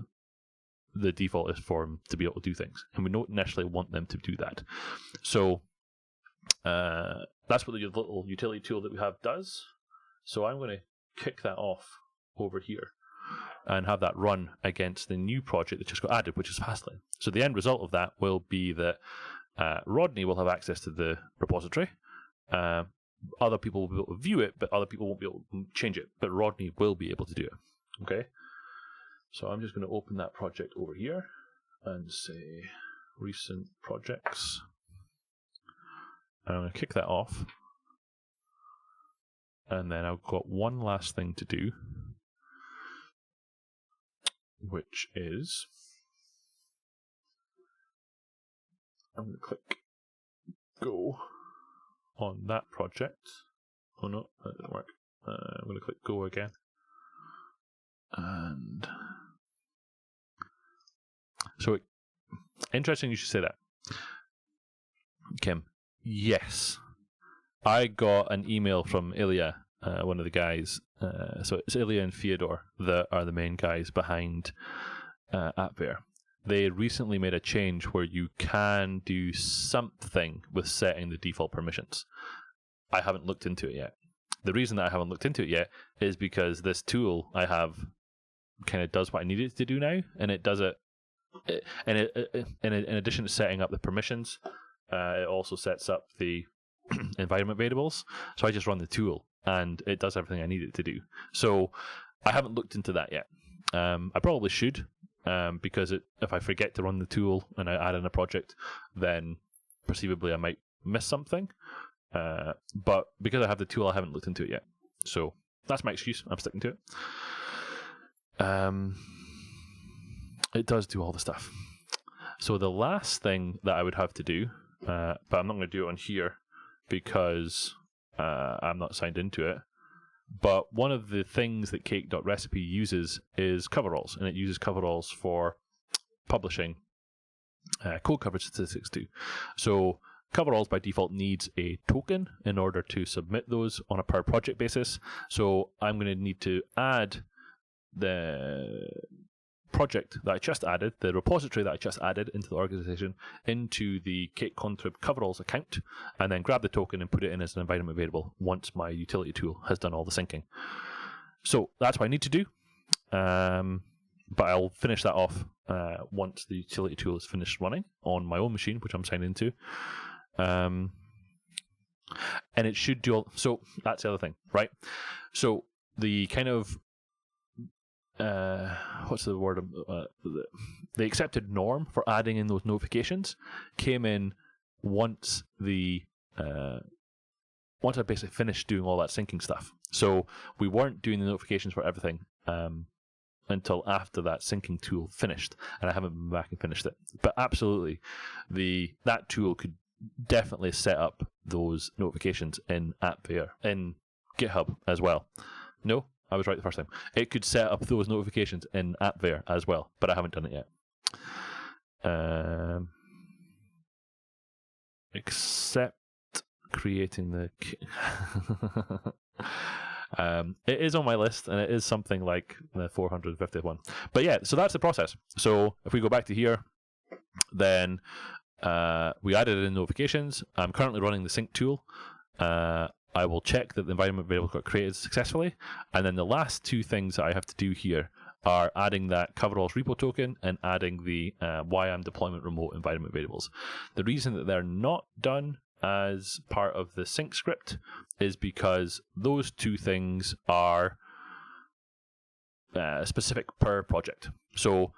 the default is for them to be able to do things. And we don't necessarily want them to do that. So that's what the little utility tool that we have does. So I'm going to kick that off over here and have that run against the new project that just got added, which is Fastlane. So the end result of that will be that Rodney will have access to the repository. Other people will be able to view it, but other people won't be able to change it. But Rodney will be able to do it. Okay? So I'm just going to open that project over here and say recent projects. And I'm going to kick that off. And then I've got one last thing to do, which is I'm going to click go on that project. Oh no, that didn't work. I'm going to click go again. And so interesting you should say that, Kim. Yes, I got an email from Ilya, one of the guys. So it's Ilya and Fyodor that are the main guys behind appvar. They recently made a change where you can do something with setting the default permissions. I haven't looked into it yet. The reason that I haven't looked into it yet is because this tool I have kind of does what I need it to do now, and it does it. In addition to setting up the permissions, it also sets up the environment variables. So I just run the tool and it does everything I need it to do. So I haven't looked into that yet. I probably should, because if I forget to run the tool and I add in a project, then perceivably I might miss something. But because I have the tool, I haven't looked into it yet. So that's my excuse. I'm sticking to it. It does do all the stuff. So the last thing that I would have to do, but I'm not going to do it on here because I'm not signed into it. But one of the things that Cake.Recipe uses is coveralls, and it uses coveralls for publishing code coverage statistics too. So coveralls by default needs a token in order to submit those on a per project basis. So I'm going to need to add the project that I just added, the repository that I just added into the organization, into the Cake-Contrib coveralls account, and then grab the token and put it in as an environment variable once my utility tool has done all the syncing. So that's what I need to do, but I'll finish that off once the utility tool is finished running on my own machine, which I'm signed into. And it should do all, so that's the other thing, right? So the kind of what's the word? The accepted norm for adding in those notifications came in once I basically finished doing all that syncing stuff. So we weren't doing the notifications for everything until after that syncing tool finished, and I haven't been back and finished it. But absolutely, that tool could definitely set up those notifications in in GitHub as well. No, I was right the first time. It could set up those notifications in AppVeyor as well, but I haven't done it yet. Except creating the... it is on my list, and it is something like the 450th one. But yeah, so that's the process. So if we go back to here, then we added in notifications. I'm currently running the sync tool. I will check that the environment variable got created successfully, and then the last two things that I have to do here are adding that coveralls repo token and adding the YAM deployment remote environment variables. The reason that they're not done as part of the sync script is because those two things are specific per project. So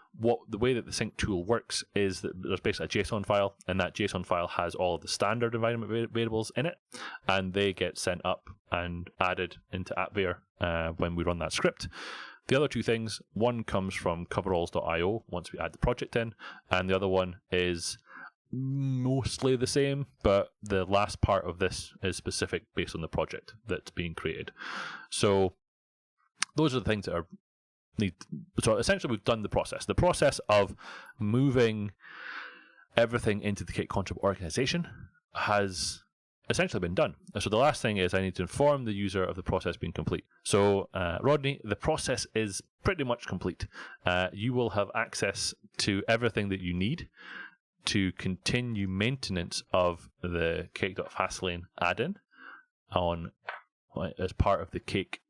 the way that the sync tool works is that there's basically a JSON file, and that JSON file has all of the standard environment variables in it, and they get sent up and added into AppVeyor when we run that script. The other two things, one comes from coveralls.io once we add the project in, and the other one is mostly the same, but the last part of this is specific based on the project that's being created. So those are the things that are so essentially we've done the process of moving everything into the Cake-Contrib organization has essentially been done. So the last thing is I need to inform the user of the process being complete. So Rodney, the process is pretty much complete. You will have access to everything that you need to continue maintenance of the Cake.Fastlane add-in as part of the Cake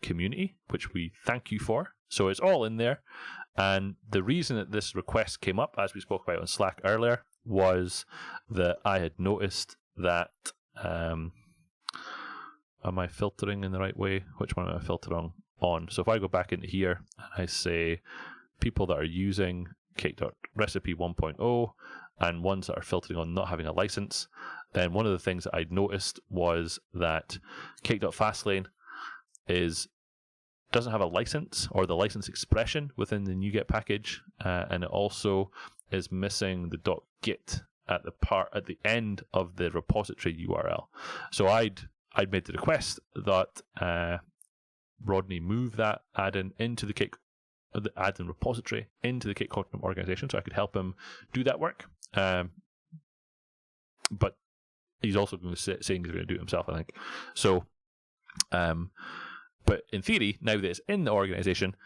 community, which we thank you for. So it's all in there, and the reason that this request came up, as we spoke about on Slack earlier, was that I had noticed that am I filtering in the right way? Which one am I filtering on? So if I go back into here and I say people that are using Cake.Recipe 1.0 and ones that are filtering on not having a license, then one of the things that I'd noticed was that Cake.Fastlane doesn't have a license or the license expression within the NuGet package, and it also is missing the .git at the end of the repository URL. So I'd made the request that Rodney move that add-in into the add-in repository into the Cake-Contrib organization, so I could help him do that work. But he's also going to saying he's going to do it himself, I think. So. But in theory, now that it's in the organization,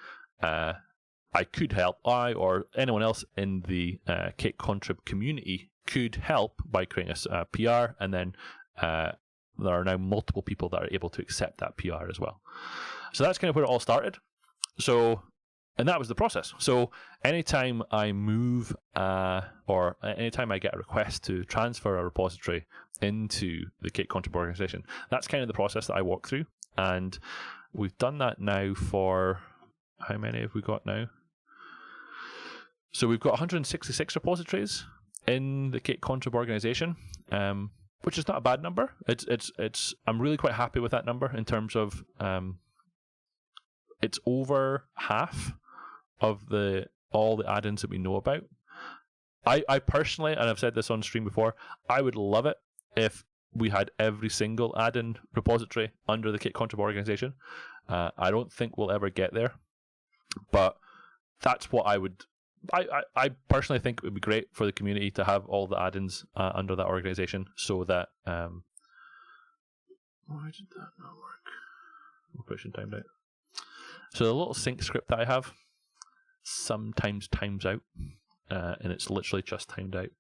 I could help, or anyone else in the Cake-Contrib community could help by creating a PR, and then there are now multiple people that are able to accept that PR as well. So that's kind of where it all started. So And that was the process. So anytime I move or anytime I get a request to transfer a repository into the Cake-Contrib Organisation, that's kind of the process that I walk through. And we've done that now for, how many have we got now? So we've got 166 repositories in the Cake-Contrib Organisation, which is not a bad number. It's I'm really quite happy with that number in terms of it's over half of all the add-ins that we know about. I personally, and I've said this on stream before, I would love it if we had every single add-in repository under the Cake-Contrib Organisation. I don't think we'll ever get there, but that's what I would. I personally think it would be great for the community to have all the add-ins under that organisation, so that. Why did that not work? We're pushing timed out. So the little sync script that I have sometimes times out, and it's literally just timed out.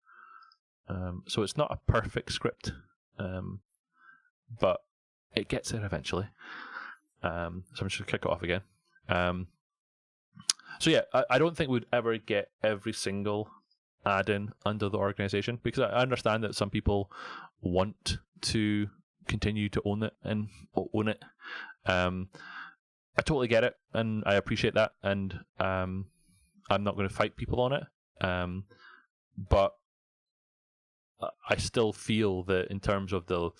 So it's not a perfect script, but it gets there eventually. So I'm just going to kick it off again. So yeah, I don't think we'd ever get every single add-in under the organisation, because I understand that some people want to continue to own it. I totally get it, and I appreciate that, and I'm not going to fight people on it. But I still feel that in terms of the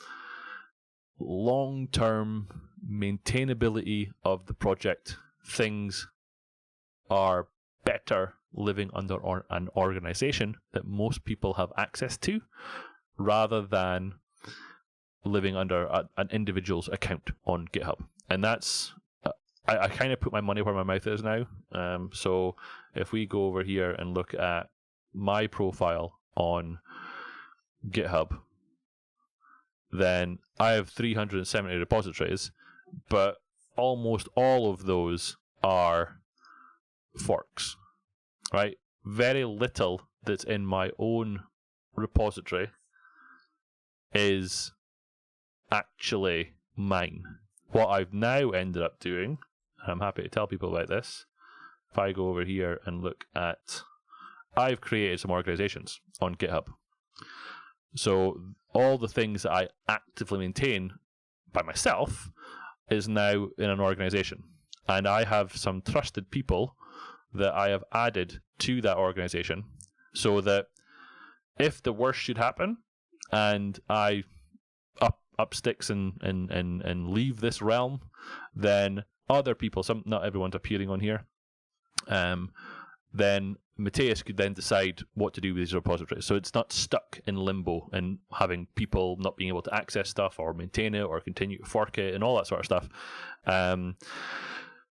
long-term maintainability of the project, things are better living under an organisation that most people have access to, rather than living under an individual's account on GitHub. And that's, I kind of put my money where my mouth is now. So if we go over here and look at my profile on GitHub, then I have 370 repositories, but almost all of those are forks, right? Very little that's in my own repository is actually mine. What I've now ended up doing, and I'm happy to tell people about this, if I go over here and look at, I've created some organizations on GitHub. So all the things that I actively maintain by myself is now in an organization. And I have some trusted people that I have added to that organization, so that if the worst should happen and I up sticks and leave this realm, then other people, not everyone's appearing on here, then Matthias could then decide what to do with these repositories. So it's not stuck in limbo and having people not being able to access stuff or maintain it or continue to fork it and all that sort of stuff.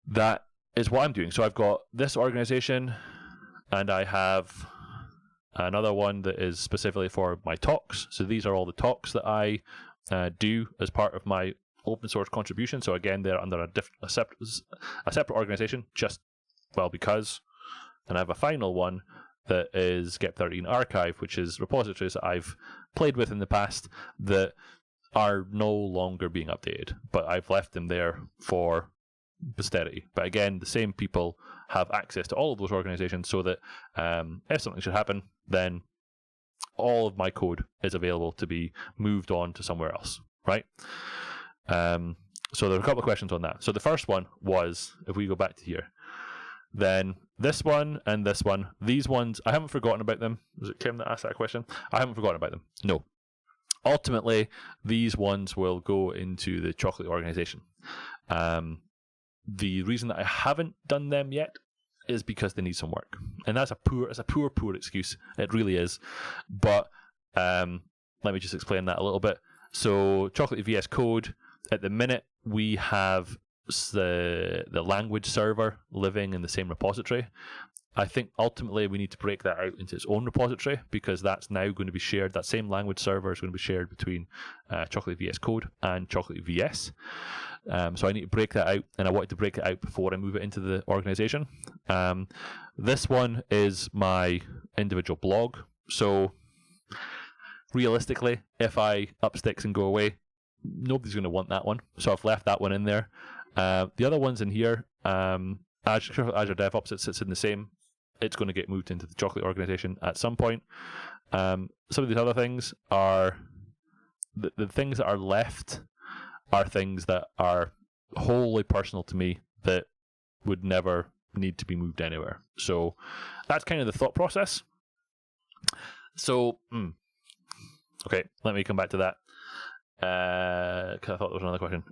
That is what I'm doing. So I've got this organization, and I have another one that is specifically for my talks. So these are all the talks that I do as part of my open source contribution. So again, they're under a separate organization, just, well, because. And I have a final one that is Get13 Archive, which is repositories that I've played with in the past that are no longer being updated, but I've left them there for posterity. But again, the same people have access to all of those organizations, so that if something should happen, then all of my code is available to be moved on to somewhere else, right? So there are a couple of questions on that. So the first one was, if we go back to here, then this one and this one, these ones, I haven't forgotten about them. Was it Kim that asked that question? I haven't forgotten about them. No. Ultimately, these ones will go into the Chocolate Organization. The reason that I haven't done them yet is because they need some work. And that's a poor excuse. It really is. But let me just explain that a little bit. So Chocolate VS Code, at the minute, we have the language server living in the same repository. I think ultimately we need to break that out into its own repository, because that's now going to be shared. That same language server is going to be shared between Chocolate VS Code and Chocolate VS. So I need to break that out, and I wanted to break it out before I move it into the organization. This one is my individual blog. So realistically, if I up sticks and go away, nobody's going to want that one. So I've left that one in there. The other ones in here, Azure DevOps, it sits in the same. It's going to get moved into the Chocolate organization at some point. Some of these other things are the things that are left are things that are wholly personal to me that would never need to be moved anywhere. So that's kind of the thought process. So, okay, let me come back to that. 'Cause I thought there was another question.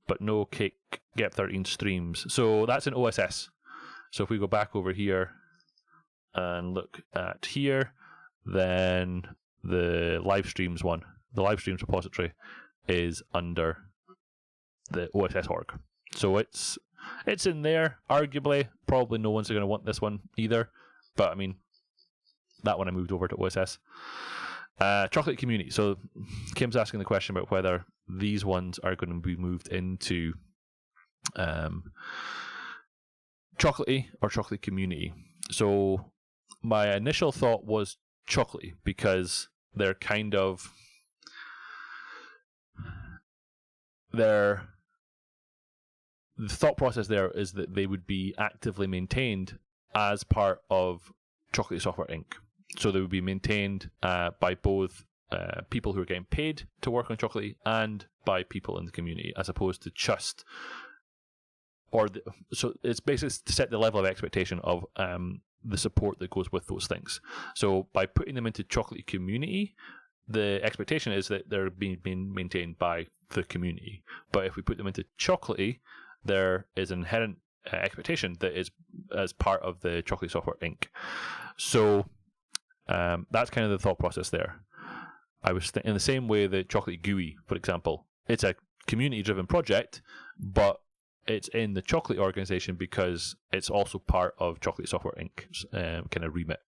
But no Cake Get 13 streams. So that's in OSS. So if we go back over here and look at here, then the live streams one, the live streams repository is under the OSS org. So it's in there, arguably. Probably no one's going to want this one either. But I mean, that one I moved over to OSS. Chocolate community. So Kim's asking the question about whether these ones are going to be moved into chocolatey or chocolate community. So my initial thought was chocolatey because they're kind of the thought process there is that they would be actively maintained as part of Chocolate Software Inc. So they would be maintained by both people who are getting paid to work on Chocolatey and by people in the community, as opposed to just so it's basically to set the level of expectation of the support that goes with those things. So by putting them into Chocolatey community, the expectation is that they're being maintained by the community. But if we put them into Chocolatey, there is an inherent expectation that is as part of the Chocolate Software Inc. So that's kind of the thought process there. I was in the same way that Chocolate GUI, for example, it's a community-driven project, but it's in the Chocolate organization because it's also part of Chocolate Software Inc.'s kind of remit.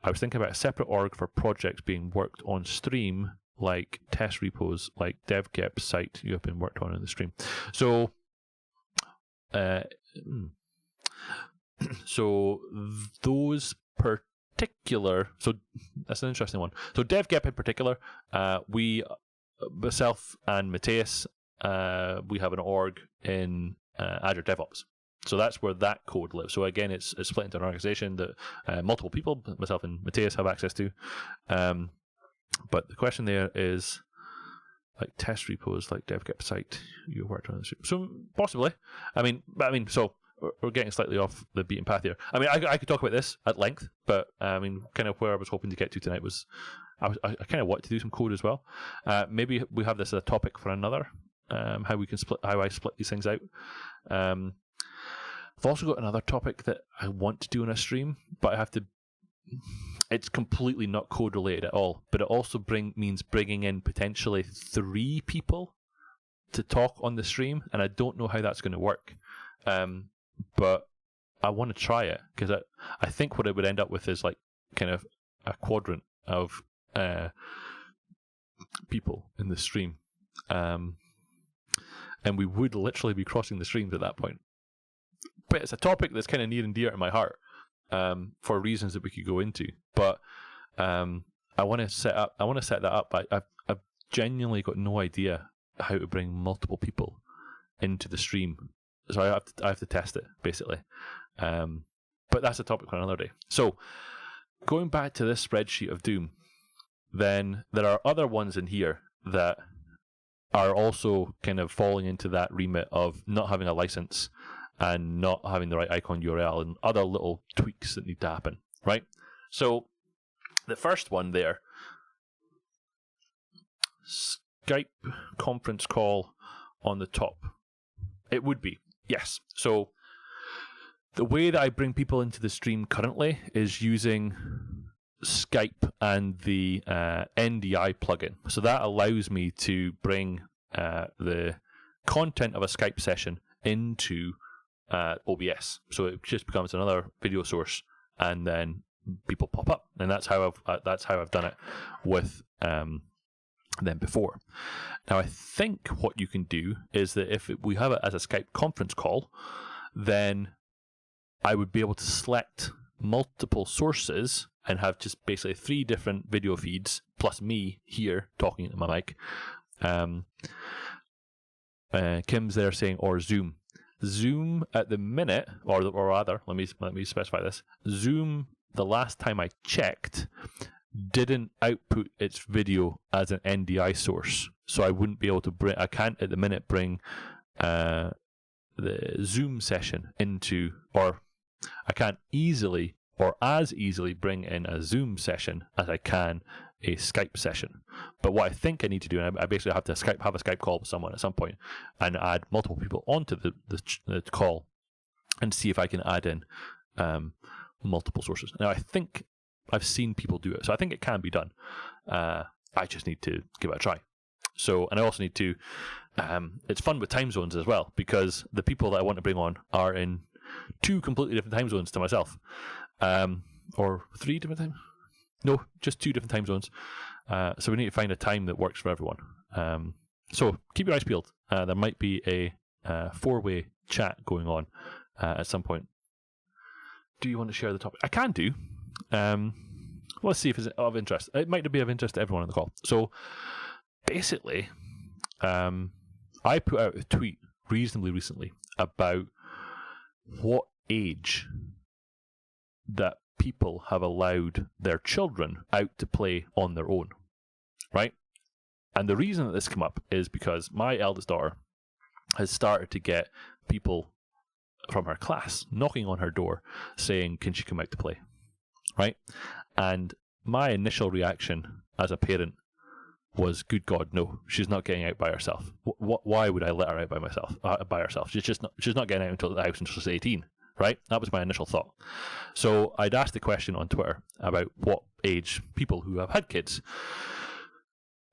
I was thinking about a separate org for projects being worked on stream, like test repos, like DevGep site you have been worked on in the stream. So, those particular, so that's an interesting one. So DevGep in particular, myself and Matthias, we have an org in Azure DevOps. So that's where that code lives. So again, it's split into an organization that multiple people, myself and Matthias, have access to. But the question there is, like test repos, like DevGep site you worked on. So possibly. I mean, so we're getting slightly off the beaten path here. I mean, I could talk about this at length, but I mean, kind of where I was hoping to get to tonight was, I kind of want to do some code as well. Maybe we have this as a topic for another. How I split these things out. I've also got another topic that I want to do on a stream, but it's completely not code related at all. But it also means bringing in potentially 3 people to talk on the stream, and I don't know how that's going to work. But I want to try it because I think what it would end up with is like kind of a quadrant of people in the stream. And we would literally be crossing the streams at that point. But it's a topic that's kind of near and dear to my heart for reasons that we could go into. But I want to set that up. I've genuinely got no idea how to bring multiple people into the stream. So I have to test it, basically. But that's a topic for another day. So going back to this spreadsheet of doom, then there are other ones in here that are also kind of falling into that remit of not having a license and not having the right icon URL and other little tweaks that need to happen, right? So the first one there, Skype conference call on the top. It would be, yes. So the way that I bring people into the stream currently is using Skype and the NDI plugin. So that allows me to bring the content of a Skype session into OBS. So it just becomes another video source, and then people pop up, and that's how I've done it with them before. Now I think what you can do is that if we have it as a Skype conference call, then I would be able to select multiple sources and have just basically 3 different video feeds plus me here talking into my mic. Kim's there saying or Zoom. Zoom at the minute, or rather, let me specify this. Zoom, the last time I checked, didn't output its video as an NDI source, so I wouldn't be able to bring. I can't at the minute bring the Zoom session into, or I can't easily or as easily bring in a Zoom session as I can a Skype session. But what I think I need to do, and I basically have to have a Skype call with someone at some point and add multiple people onto the call and see if I can add in multiple sources. Now, I think I've seen people do it, so I think it can be done. I just need to give it a try. So, and I also need to, it's fun with time zones as well, because the people that I want to bring on are in 2 completely different time zones to myself. Or 3 different time? No, just 2 different time zones. So we need to find a time that works for everyone. So keep your eyes peeled. There might be a 4-way chat going on at some point. Do you want to share the topic? I can do. Let's see if it's of interest. It might be of interest to everyone on the call. So basically, I put out a tweet reasonably recently about what age that people have allowed their children out to play on their own, right? And the reason that this came up is because my eldest daughter has started to get people from her class knocking on her door saying, can she come out to play, right? And my initial reaction as a parent was, good God, no, she's not getting out by herself. Why would I let her out by herself? She's not getting out until the house until she's 18. Right? That was my initial thought. So I'd asked the question on Twitter about what age people who have had kids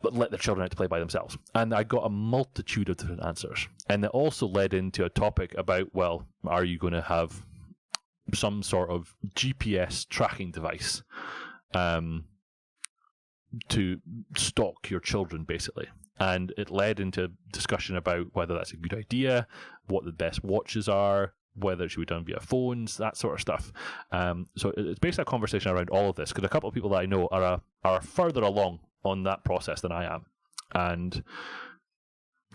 but let their children out to play by themselves. And I got a multitude of different answers. And it also led into a topic about, well, are you going to have some sort of GPS tracking device to stalk your children, basically? And it led into discussion about whether that's a good idea, what the best watches are, whether it should be done via phones, that sort of stuff. So it's basically a conversation around all of this, because a couple of people that I know are further along on that process than I am. And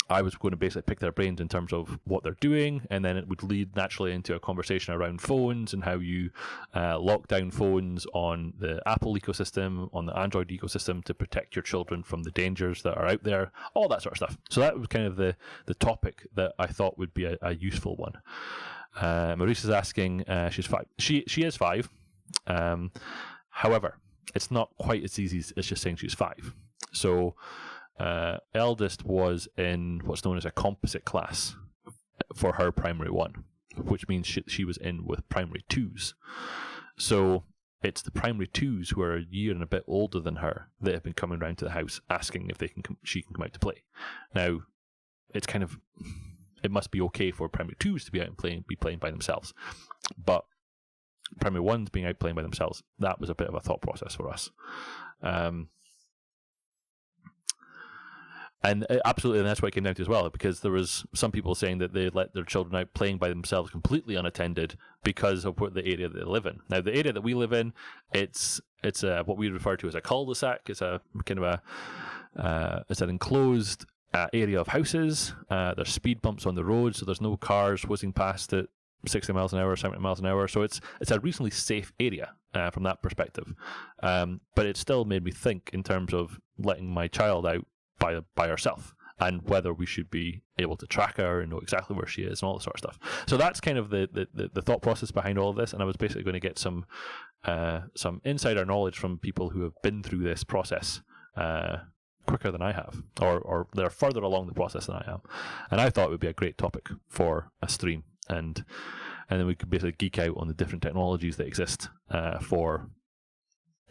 I was going to basically pick their brains in terms of what they're doing, and then it would lead naturally into a conversation around phones and how you lock down phones on the Apple ecosystem, on the Android ecosystem, to protect your children from the dangers that are out there, all that sort of stuff. So that was kind of the topic that I thought would be a useful one. Maurice is asking, she's 5. She is 5. However, it's not quite as easy as just saying she's 5. So eldest was in what's known as a composite class for her primary 1, which means she was in with primary 2s. So it's the primary 2s who are a year and a bit older than her that have been coming round to the house asking if she can come out to play. Now, it's kind of, it must be okay for primary 2s to be out and be playing by themselves. But primary 1s being out playing by themselves, that was a bit of a thought process for us. And absolutely, and that's what it came down to as well, because there was some people saying that they let their children out playing by themselves completely unattended because of the area that they live in. Now, the area that we live in, it's what we refer to as a cul-de-sac. It's a kind of it's an enclosed area of houses. There's speed bumps on the road, so there's no cars whizzing past at 60 miles an hour, 70 miles an hour. So it's a reasonably safe area from that perspective. But it still made me think in terms of letting my child out by herself, and whether we should be able to track her and know exactly where she is and all that sort of stuff. So that's kind of the thought process behind all of this, and I was basically going to get some insider knowledge from people who have been through this process quicker than I have, or they're further along the process than I am. And I thought it would be a great topic for a stream, and then we could basically geek out on the different technologies that exist for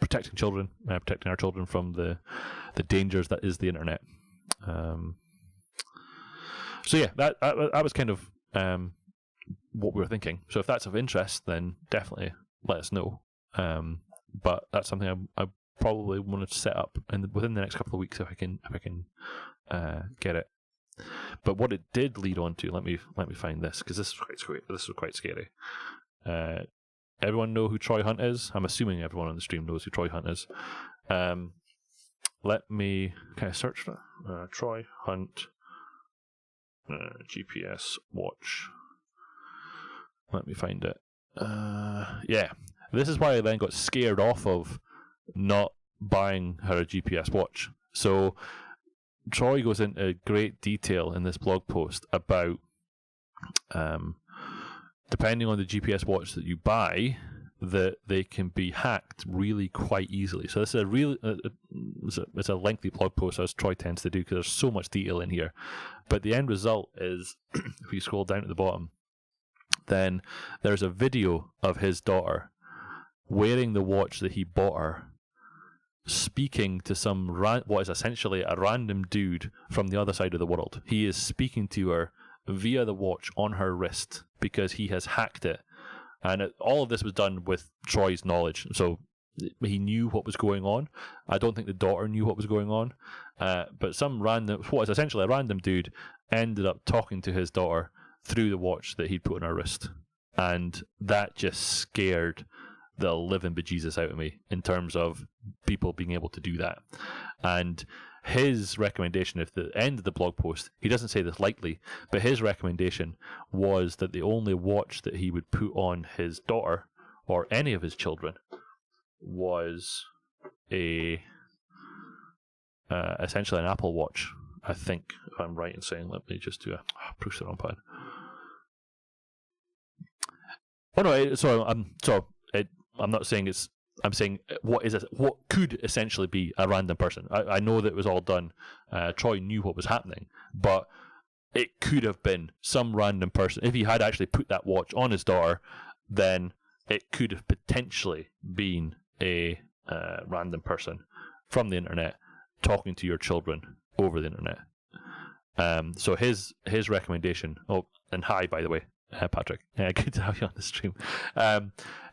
protecting children, protecting our children from the dangers that is the internet. So yeah, that was kind of what we were thinking. So if that's of interest, then definitely let us know. But that's something I probably want to set up within the next couple of weeks if I can get it. But what it did lead on to, let me find this, because this was quite scary. Everyone know who Troy Hunt is? I'm assuming everyone on the stream knows who Troy Hunt is. Let me search for Troy Hunt GPS watch. Let me find it. Yeah, this is why I then got scared off of not buying her a GPS watch. So Troy goes into great detail in this blog post about depending on the GPS watch that you buy, that they can be hacked really quite easily. So this is a really it's a lengthy blog post, as Troy tends to do, because there's so much detail in here. But the end result is, if you scroll down to the bottom, then there's a video of his daughter wearing the watch that he bought her, speaking to some what is essentially a random dude from the other side of the world. He is speaking to her via the watch on her wrist because he has hacked it. And all of this was done with Troy's knowledge. So he knew what was going on. I don't think the daughter knew what was going on. But some random, what is essentially a random dude, ended up talking to his daughter through the watch that he'd put on her wrist. And that just scared the living bejesus out of me in terms of people being able to do that. And his recommendation, at the end of the blog post, he doesn't say this lightly, but his recommendation was that the only watch that he would put on his daughter or any of his children was essentially an Apple Watch. I think, if I'm right in saying, let me just do push the wrong button. Oh no, I'm not saying it's. I'm saying what could essentially be a random person. I know that it was all done. Troy knew what was happening, but it could have been some random person. If he had actually put that watch on his daughter, then it could have potentially been a random person from the internet talking to your children over the internet. So his recommendation. Oh, and hi, by the way. Patrick, good to have you on the stream.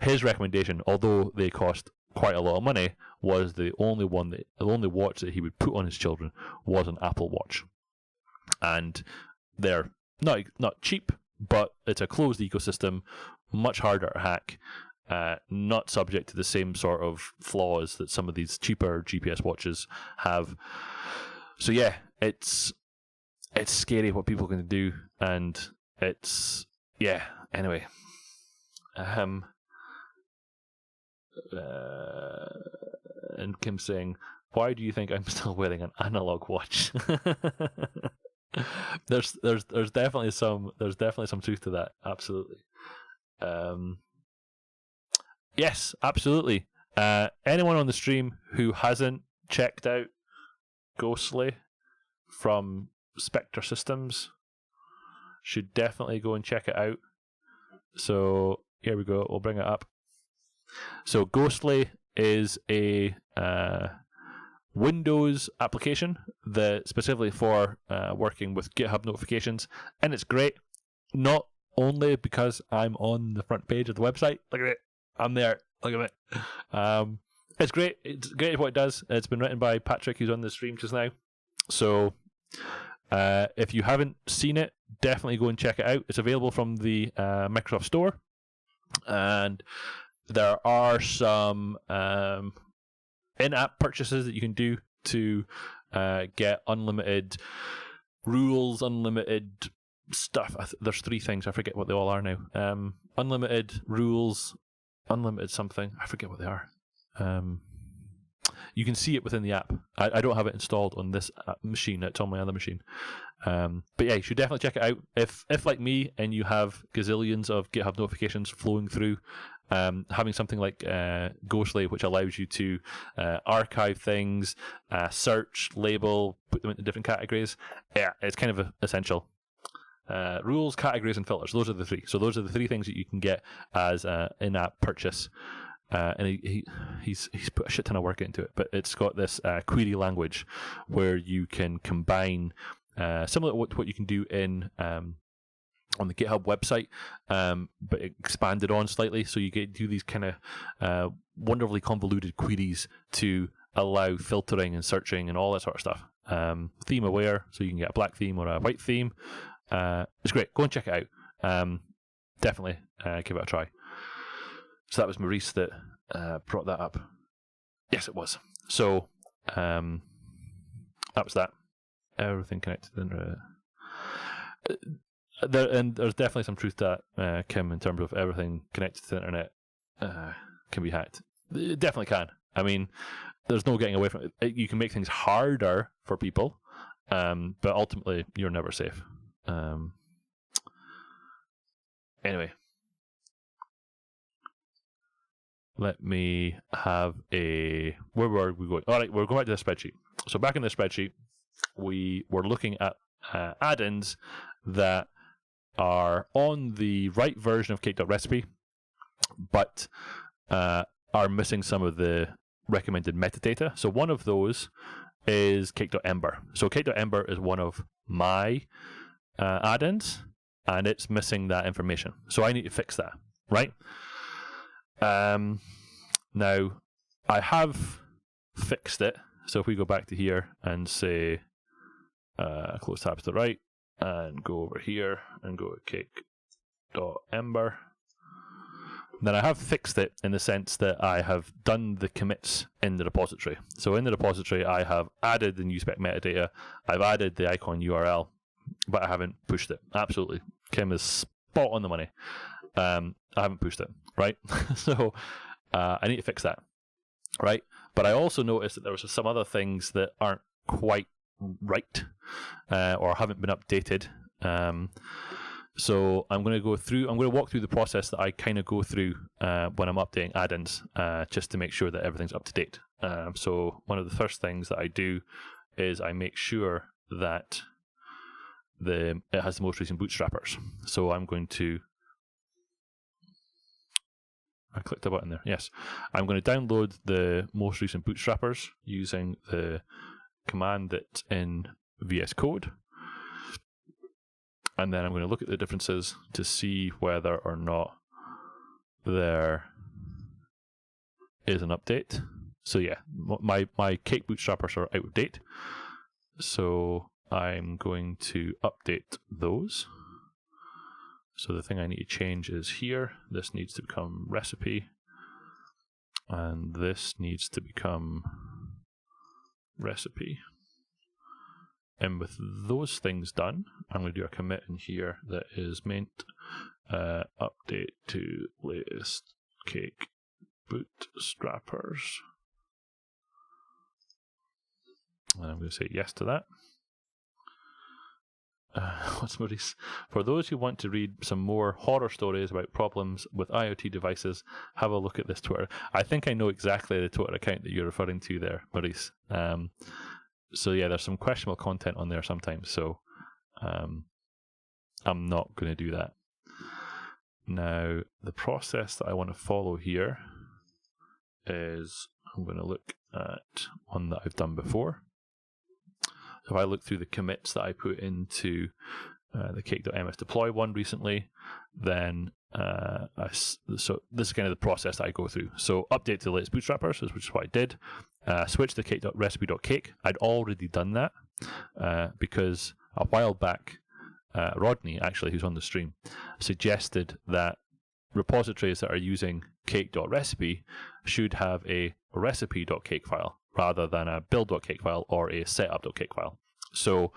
His recommendation, although they cost quite a lot of money, was the only watch that he would put on his children was an Apple Watch, and they're not cheap, but it's a closed ecosystem, much harder to hack, not subject to the same sort of flaws that some of these cheaper GPS watches have. So yeah, it's scary what people can do, and it's. Yeah, anyway. And Kim saying, why do you think I'm still wearing an analog watch? There's definitely some truth to that, absolutely. Yes, absolutely. Anyone on the stream who hasn't checked out Ghostly from Spectre Systems should definitely go and check it out. So here we go. We'll bring it up. So Ghostly is a Windows application that specifically for working with GitHub notifications, and it's great. Not only because I'm on the front page of the website. Look at it. I'm there. Look at it. It's great. It's great at what it does. It's been written by Patrick, who's on the stream just now. So if you haven't seen it, definitely go and check it out. It's available from the Microsoft Store, and there are some in-app purchases that you can do to get unlimited rules, unlimited stuff. There's 3 things. I forget what they all are now. Unlimited rules, unlimited something. I forget what they are. You can see it within the app. I don't have it installed on this machine. It's on my other machine. But yeah, you should definitely check it out. If like me, and you have gazillions of GitHub notifications flowing through, having something like Ghostly, which allows you to archive things, search, label, put them into different categories, yeah, it's kind of essential. Rules, categories, and filters. Those are the 3. So those are the 3 things that you can get as an in-app purchase. And he's put a shit ton of work into it, but it's got this query language where you can combine similar to what you can do in on the GitHub website, but expanded on slightly. So you do these kind of wonderfully convoluted queries to allow filtering and searching and all that sort of stuff. Theme aware, so you can get a black theme or a white theme. It's great. Go and check it out. Definitely give it a try. So that was Maurice that brought that up. Yes, it was. So that was that. Everything connected. there's definitely some truth to that, Kim, in terms of everything connected to the internet can be hacked. It definitely can. I mean, there's no getting away from it. You can make things harder for people, but ultimately, you're never safe. Anyway, let me have a... Where were we going? All right, we're going back to the spreadsheet. So back in the spreadsheet, we were looking at add-ins that are on the right version of cake.recipe, but are missing some of the recommended metadata. So one of those is cake.ember. So cake.ember is one of my add-ins, and it's missing that information. So I need to fix that, right? Now, I have fixed it. So if we go back to here and say, close tabs to the right, and go over here and go to cake.ember, then I have fixed it in the sense that I have done the commits in the repository. So in the repository, I have added the new spec metadata, I've added the icon URL, but I haven't pushed it. Absolutely. Kim is spot on the money. I haven't pushed it, right? So I need to fix that, right? But I also noticed that there was some other things that aren't quite right or haven't been updated. So I'm going to walk through the process that I kind of go through when I'm updating add-ins, just to make sure that everything's up to date. So one of the first things that I do is I make sure that it has the most recent bootstrappers. So I'm going to... I clicked a button there. Yes. I'm going to download the most recent bootstrappers using the command that's in VS Code. And then I'm going to look at the differences to see whether or not there is an update. So yeah, my Cake bootstrappers are out of date. So I'm going to update those. So the thing I need to change is here. This needs to become recipe. And this needs to become recipe. And with those things done, I'm going to do a commit in here that is meant update to latest Cake bootstrappers. And I'm going to say yes to that. What's Maurice? For those who want to read some more horror stories about problems with IoT devices, have a look at this Twitter. I think I know exactly the Twitter account that you're referring to there, Maurice. So yeah, there's some questionable content on there sometimes, so I'm not going to do that. Now, the process that I want to follow here is I'm going to look at one that I've done before. So if I look through the commits that I put into the cake.ms deploy one recently, then so this is kind of the process that I go through. So update to the latest bootstrappers, which is what I did. Switch to cake.recipe.cake. I'd already done that because a while back, Rodney, actually, who's on the stream, suggested that repositories that are using cake.recipe should have a recipe.cake file rather than a build.cake file or a setup.cake file. So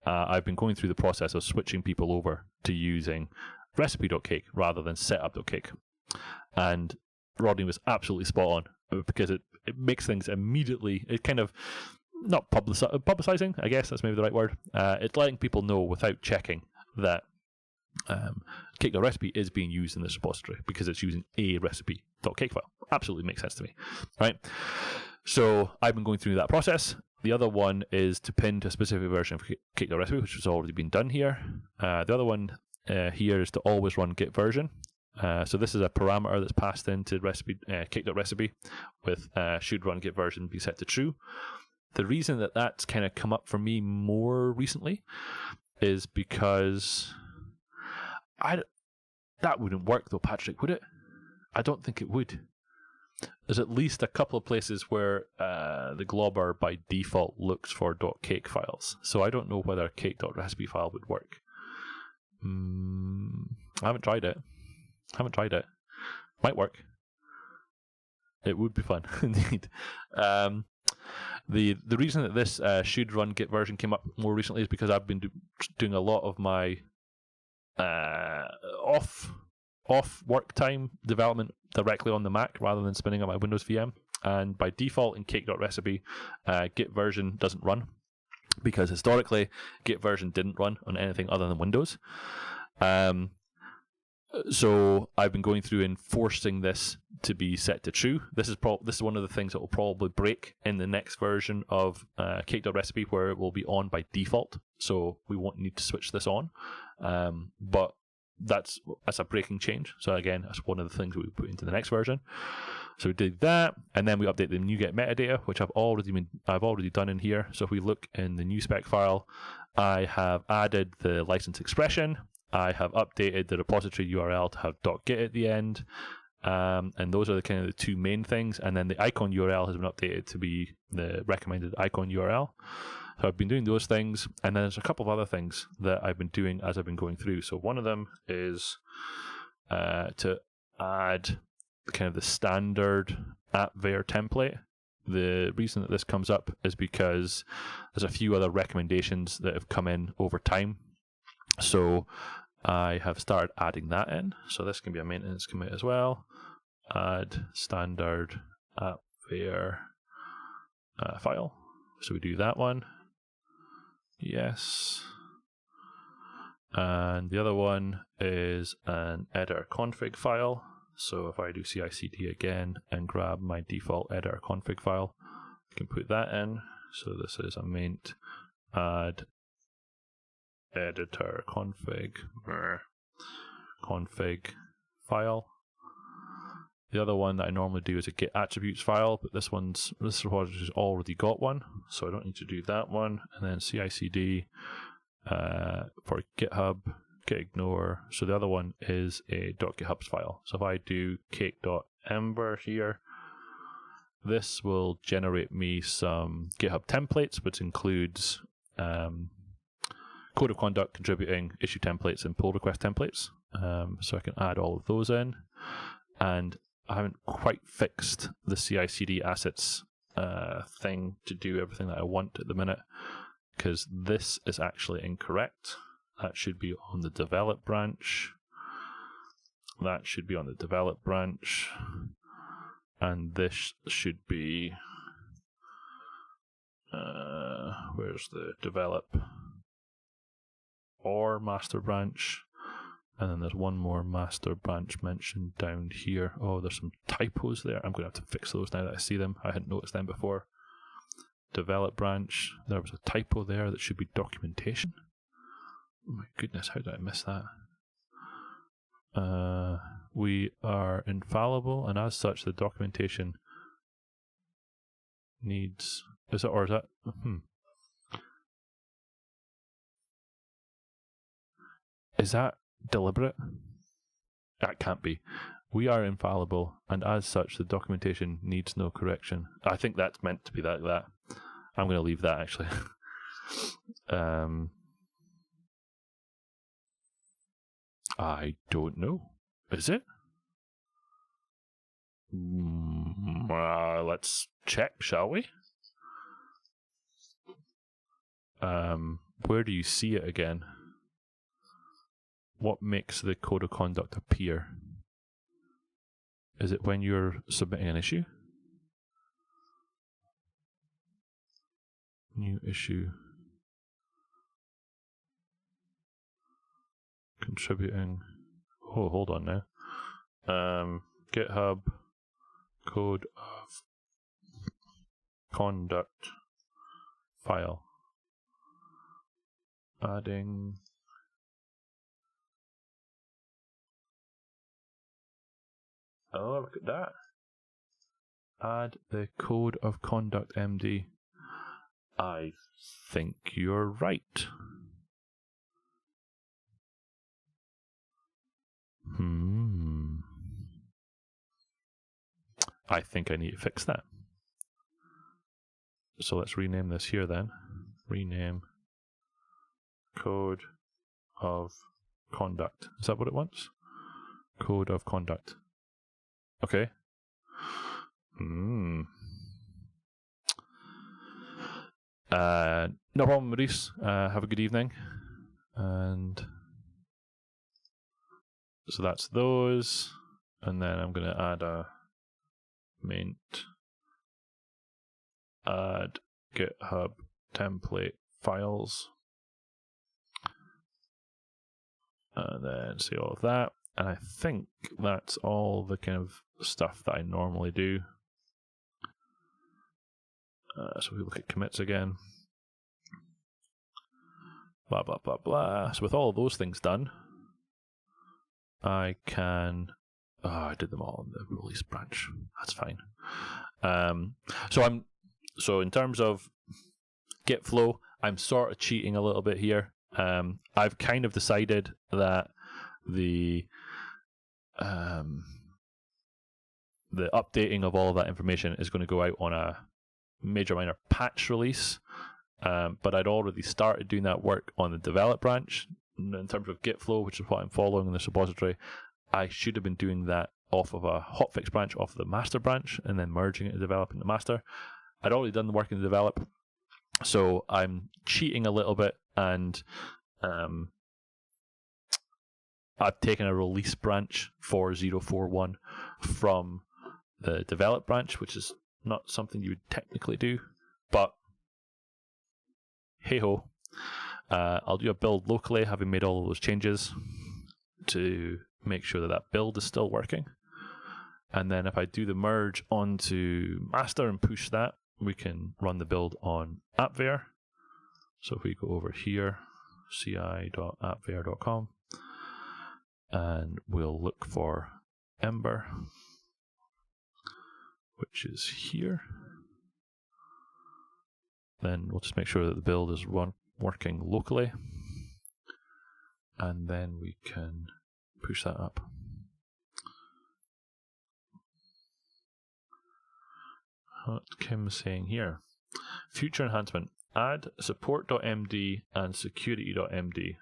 I've been going through the process of switching people over to using recipe.cake rather than setup.cake. And Rodney was absolutely spot on because it makes things immediately, it kind of, not publicizing, I guess that's maybe the right word. It's letting people know without checking that cake.recipe is being used in this repository because it's using a recipe.cake file. Absolutely makes sense to me, right? So I've been going through that process. The other one is to pin to a specific version of cake.recipe, which has already been done here. The other one here is to always run git version. So this is a parameter that's passed into cake.recipe with should run git version be set to true. The reason that that's kind of come up for me more recently is because that wouldn't work though, Patrick, would it? I don't think it would. There's at least a couple of places where the globber by default looks for .cake files. So I don't know whether a cake.recipe file would work. I haven't tried it. Might work. It would be fun, indeed. The reason that this should run git version came up more recently is because I've been doing a lot of my off work time development directly on the Mac rather than spinning up my Windows VM. And by default in cake.recipe, Git version doesn't run, because historically Git version didn't run on anything other than Windows. So I've been going through and forcing this to be set to true. This is one of the things that will probably break in the next version of Cake.recipe, where it will be on by default. So we won't need to switch this on. But that's a breaking change. So again, that's one of the things we put into the next version. So we did that, and then we update the NuGet metadata, which I've already done in here. So if we look in the new spec file, I have added the license expression. I have updated the repository URL to have .git at the end, and those are the kind of the two main things. And then the icon URL has been updated to be the recommended icon URL. So I've been doing those things, and then there's a couple of other things that I've been doing as I've been going through. So one of them is to add kind of the standard appver template. The reason that this comes up is because there's a few other recommendations that have come in over time. So I have started adding that in. So this can be a maintenance commit as well. Add standard appver file. So we do that one. Yes. And the other one is an editor config file. So if I do CI/CD again and grab my default editor config file, I can put that in. So this is a maint add editor config file. The other one that I normally do is a git attributes file, but this repository's already got one, so I don't need to do that one. And then CI/CD for GitHub, git ignore. So the other one is a .githubs file. So if I do cake.ember here, this will generate me some GitHub templates, which includes code of conduct, contributing, issue templates, and pull request templates. So I can add all of those in. And I haven't quite fixed the CI/CD assets thing to do everything that I want at the minute, because this is actually incorrect. That should be on the develop branch. That should be on the develop branch. And this should be... where's the develop or master branch? And then there's one more master branch mentioned down here. Oh, there's some typos there. I'm going to have to fix those now that I see them. I hadn't noticed them before. Develop branch. There was a typo there that should be documentation. Oh my goodness, how did I miss that? We are infallible, and as such, the documentation needs... Is that... Is that deliberate? That can't be. We are infallible, and as such, the documentation needs no correction. I think that's meant to be like that. I'm going to leave that, actually. I don't know. Is it? Let's check, shall we? Where do you see it again? What makes the code of conduct appear? Is it when you're submitting an issue? New issue. Contributing. Oh, hold on now. GitHub code of conduct file. Adding. Oh, look at that. Add the code of conduct MD. I think you're right. I think I need to fix that. So let's rename this here then. Rename code of conduct. Is that what it wants? Code of conduct. Okay. No problem, Maurice. Have a good evening. And So that's those. And then I'm going to add a maint add GitHub template files. And then say all of that. And I think that's all the kind of stuff that I normally do. So we look at commits again. Blah, blah, blah, blah. So with all of those things done, I can... Oh, I did them all in the release branch. That's fine. So in terms of Git flow, I'm sort of cheating a little bit here. I've kind of decided that the updating of all of that information is going to go out on a major minor patch release, but I'd already started doing that work on the develop branch. In terms of Git flow, which is what I'm following in this repository, I should have been doing that off of a hotfix branch, off of the master branch, and then merging it and developing the master. I'd already done the work in the develop, so I'm cheating a little bit, and I've taken a release branch 4041 from the develop branch, which is not something you would technically do, but hey ho. I'll do a build locally, having made all of those changes to make sure that that build is still working. And then if I do the merge onto master and push that, we can run the build on appver. So if we go over here, ci.appver.com, and we'll look for Ember, which is here. Then we'll just make sure that the build is working locally, and then we can push that up. What Kim's saying here. Future enhancement. Add support.md and security.md.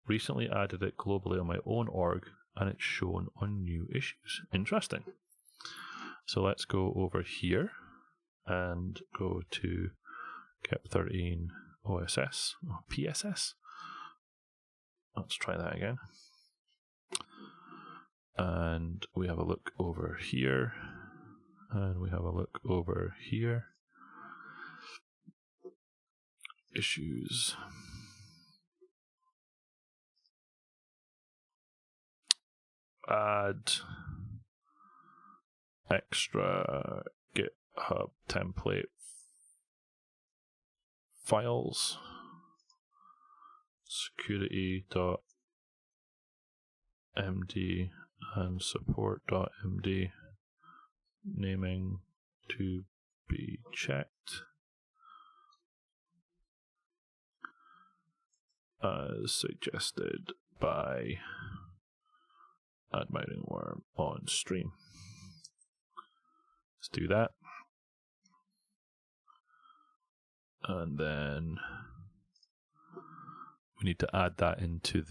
Recently added it globally on my own org, and it's shown on new issues. Interesting. So let's go over here and go to KEP13 OSS or PSS. Let's try that again. And we have a look over here. And we have a look over here. Issues. Add extra GitHub template files. Security.md and support.md. Naming to be checked as suggested by AdMightingWorm on stream. Let's do that. And then we need to add that into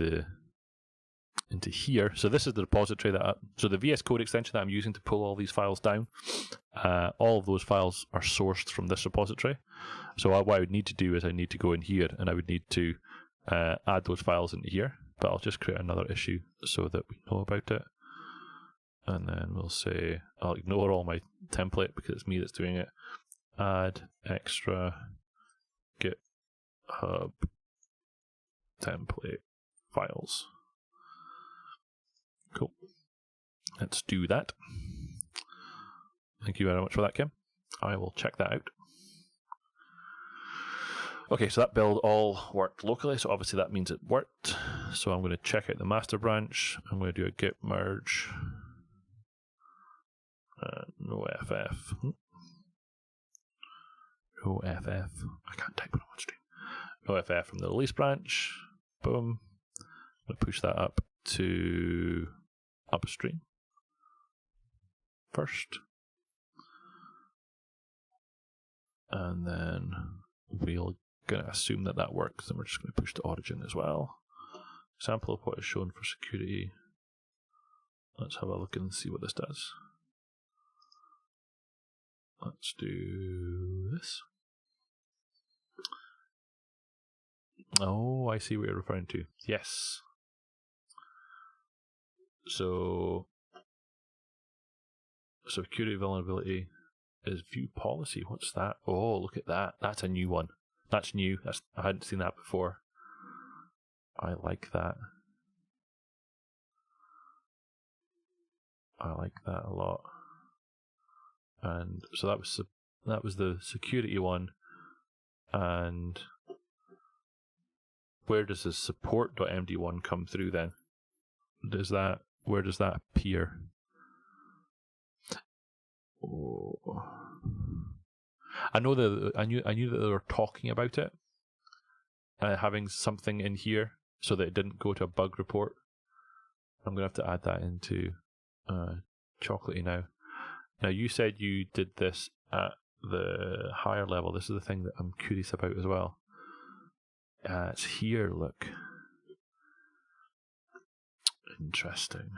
here. So this is the repository so the VS Code extension that I'm using to pull all these files down. All of those files are sourced from this repository. So what I would need to do is I need to go in here and I would need to add those files into here. But I'll just create another issue so that we know about it. And then we'll say, I'll ignore all my template because it's me that's doing it. Add extra GitHub template files. Cool. Let's do that. Thank you very much for that, Kim. I will check that out. Okay, so that build all worked locally, so obviously that means it worked. So I'm going to check out the master branch. I'm going to do a git merge. No FF. No FF. I can't type it on stream. No FF from the release branch. Boom. I'm going to push that up to upstream first. And then we're going to assume that that works, and we're just going to push to origin as well. Example of what is shown for security. Let's have a look and see what this does. Let's do this. Oh, I see what you're referring to. Yes. So security vulnerability is view policy. What's that? Oh, look at that. That's a new one. That's new. I hadn't seen that before. I like that. I like that a lot. And so that was the security one. And where does the support.md1 come through then? Where does that appear? Oh. I knew that they were talking about it, having something in here so that it didn't go to a bug report. I'm gonna have to add that into Chocolatey now. Now you said you did this at the higher level. This is the thing that I'm curious about as well. It's here. Look, interesting.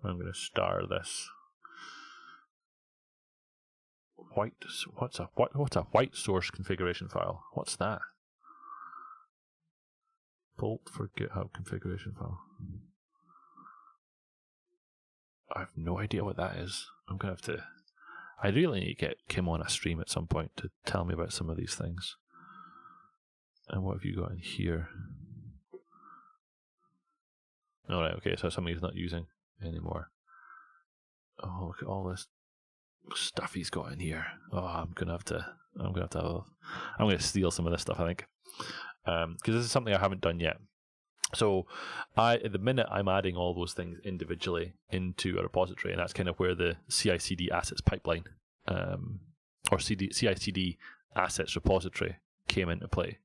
I'm gonna star this. What's a white source configuration file? What's that? Bolt for GitHub configuration file. I have no idea what that is. I'm gonna have to. I really need to get Kim on a stream at some point to tell me about some of these things. And what have you got in here? All right, okay, so something he's not using anymore. Oh, look at all this stuff he's got in here. Oh, I'm gonna steal some of this stuff, I think, because this is something I haven't done yet. So at the minute I'm adding all those things individually into a repository, and that's kind of where the CI/CD assets pipeline or CI/CD assets repository came into play.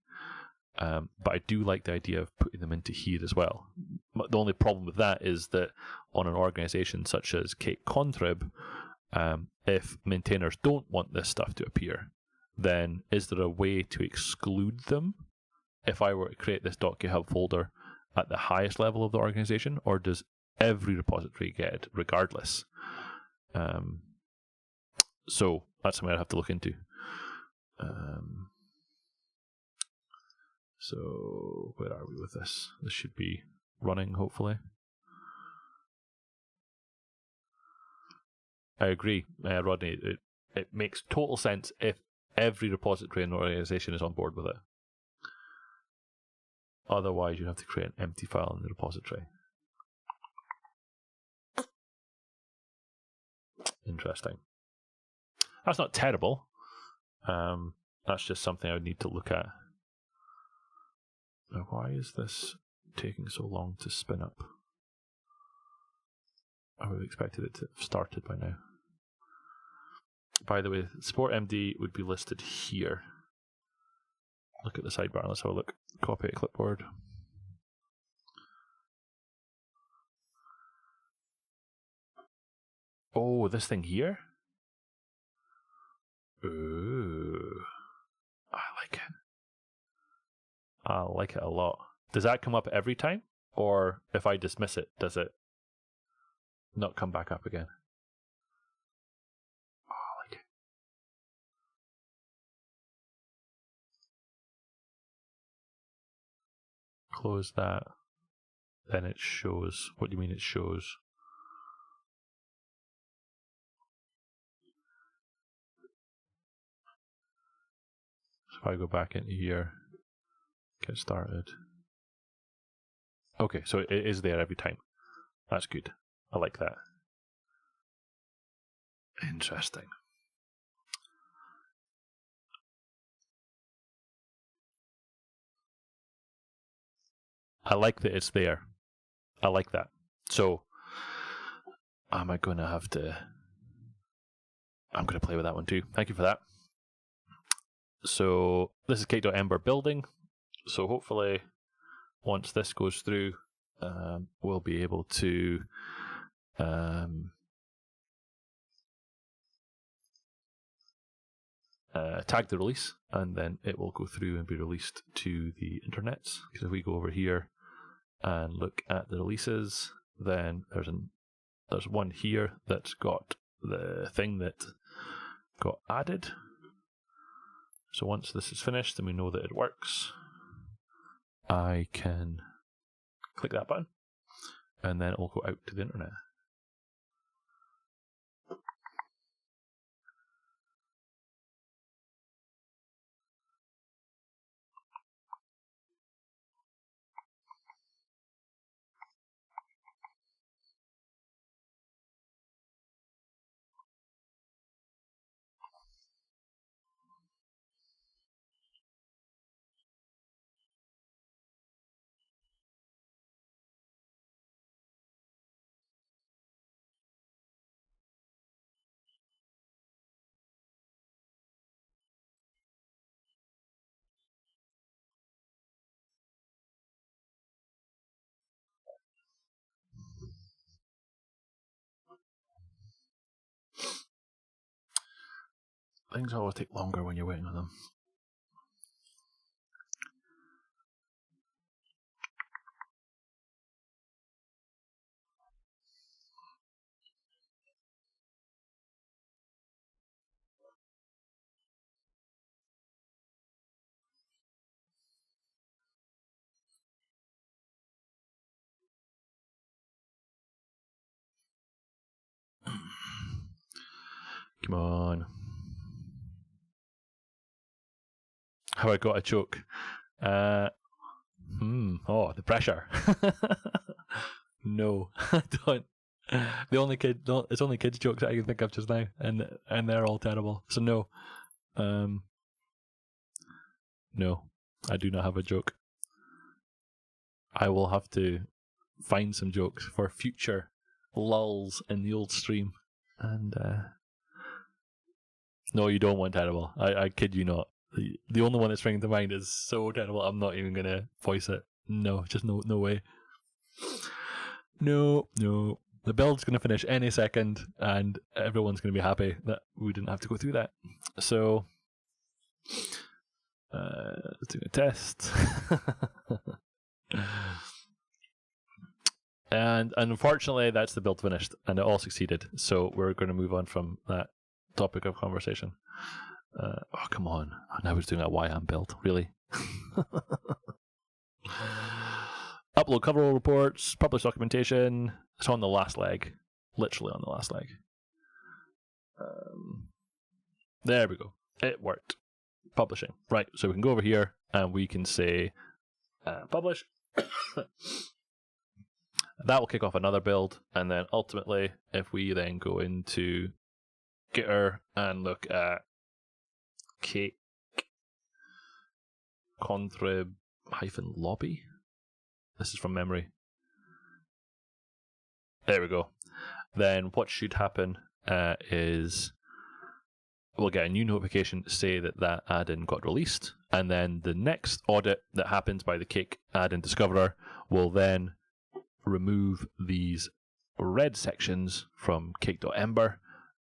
But I do like the idea of putting them into here as well. The only problem with that is that on an organization such as Cake-Contrib, if maintainers don't want this stuff to appear, then is there a way to exclude them if I were to create this .github folder at the highest level of the organization, or does every repository get it regardless? So that's something I'd have to look into. So where are we with this? This should be running, hopefully. I agree, Rodney. It makes total sense if every repository in the organization is on board with it. Otherwise, you have to create an empty file in the repository. Interesting. That's not terrible. That's just something I would need to look at. Now, why is this taking so long to spin up? I would have expected it to have started by now. By the way, support MD would be listed here. Look at the sidebar. Let's have a look. Copy a clipboard. Oh, this thing here? Ooh. I like it. I like it a lot. Does that come up every time? Or if I dismiss it, does it not come back up again? Oh, I like it. Close that. Then it shows. What do you mean it shows? So if I go back into here, get started. Okay, so it is there every time. That's good. I like that. Interesting. I like that it's there. I like that. So, am I going to have to... I'm going to play with that one too. Thank you for that. So, this is cake.ember building. So, hopefully, once this goes through, we'll be able to tag the release, and then it will go through and be released to the internets. Because if we go over here and look at the releases, then there's one here that's got the thing that got added. So once this is finished and we know that it works, I can click that button and then it will go out to the internet. Things always take longer when you're waiting on them. Come on. How I got a choke. Oh, the pressure. No, I don't. It's only kids' jokes that I can think of just now, and they're all terrible. So no, no, I do not have a joke. I will have to find some jokes for future lulls in the old stream. And no, you don't want terrible. I kid you not. The only one that's springing to mind is so terrible. I'm not even gonna voice it. No, just no way. No. The build's going to finish any second, and everyone's going to be happy that we didn't have to go through that. So, let's do a test. And unfortunately, that's the build finished, and it all succeeded. So we're going to move on from that topic of conversation. Oh, come on. I was doing a YAM build. Really? Upload cover reports, publish documentation. It's on the last leg. Literally on the last leg. There we go. It worked. Publishing. Right, so we can go over here and we can say publish. That will kick off another build, and then ultimately, if we then go into Gitter and look at Cake-Contrib -lobby. This is from memory. There we go. Then what should happen is we'll get a new notification to say that add-in got released, and then the next audit that happens by the Cake add-in discoverer will then remove these red sections from cake.ember,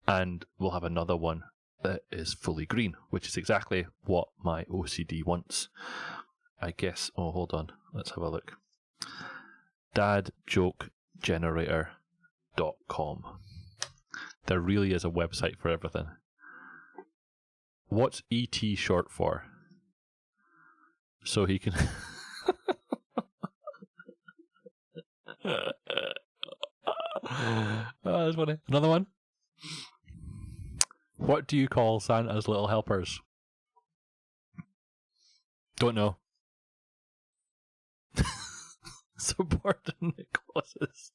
and we'll have another one that is fully green, which is exactly what my OCD wants. I guess, hold on, let's have a look. dadjokegenerator.com. There really is a website for everything. What's ET short for? So he can... Oh, that's funny. Another one. What do you call Santa's little helpers? Don't know. Subordinate clauses.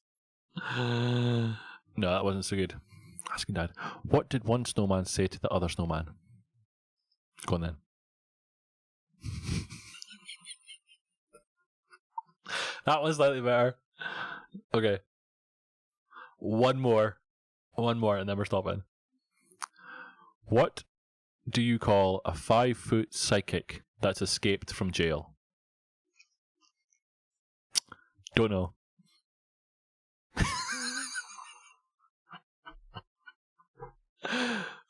No, that wasn't so good. Asking Dad, what did one snowman say to the other snowman? Go on then. That was slightly better. Okay. One more, and then we're stopping. What do you call a 5-foot psychic that's escaped from jail? Don't know.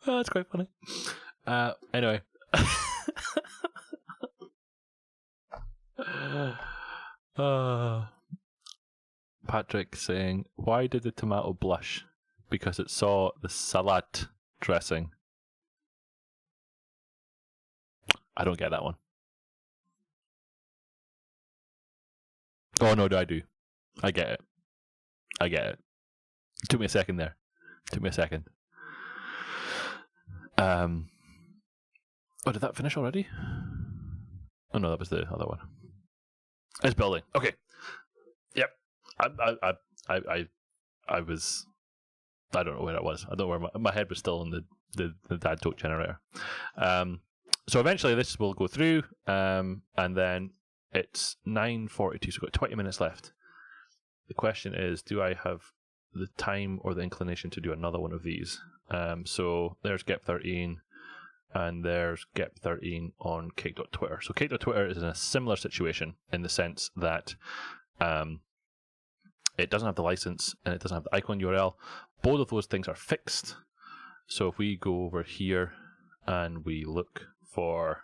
Oh, that's quite funny. Anyway. Patrick saying, why did the tomato blush? Because it saw the salad dressing. I don't get that one. Oh no, I do. I get it. I get it. Took me a second there. Oh, did that finish already? Oh no, that was the other one. It's building. Okay. Yep. I was. I don't know where I was. I don't know where my head was still on the dad joke generator. So eventually this will go through, and then it's 9:42, so we've got 20 minutes left. The question is, do I have the time or the inclination to do another one of these? So there's GEP13, and there's GEP13 on Cake.Twitter. So Cake.Twitter is in a similar situation in the sense that it doesn't have the license and it doesn't have the icon URL. Both of those things are fixed. So if we go over here and we look for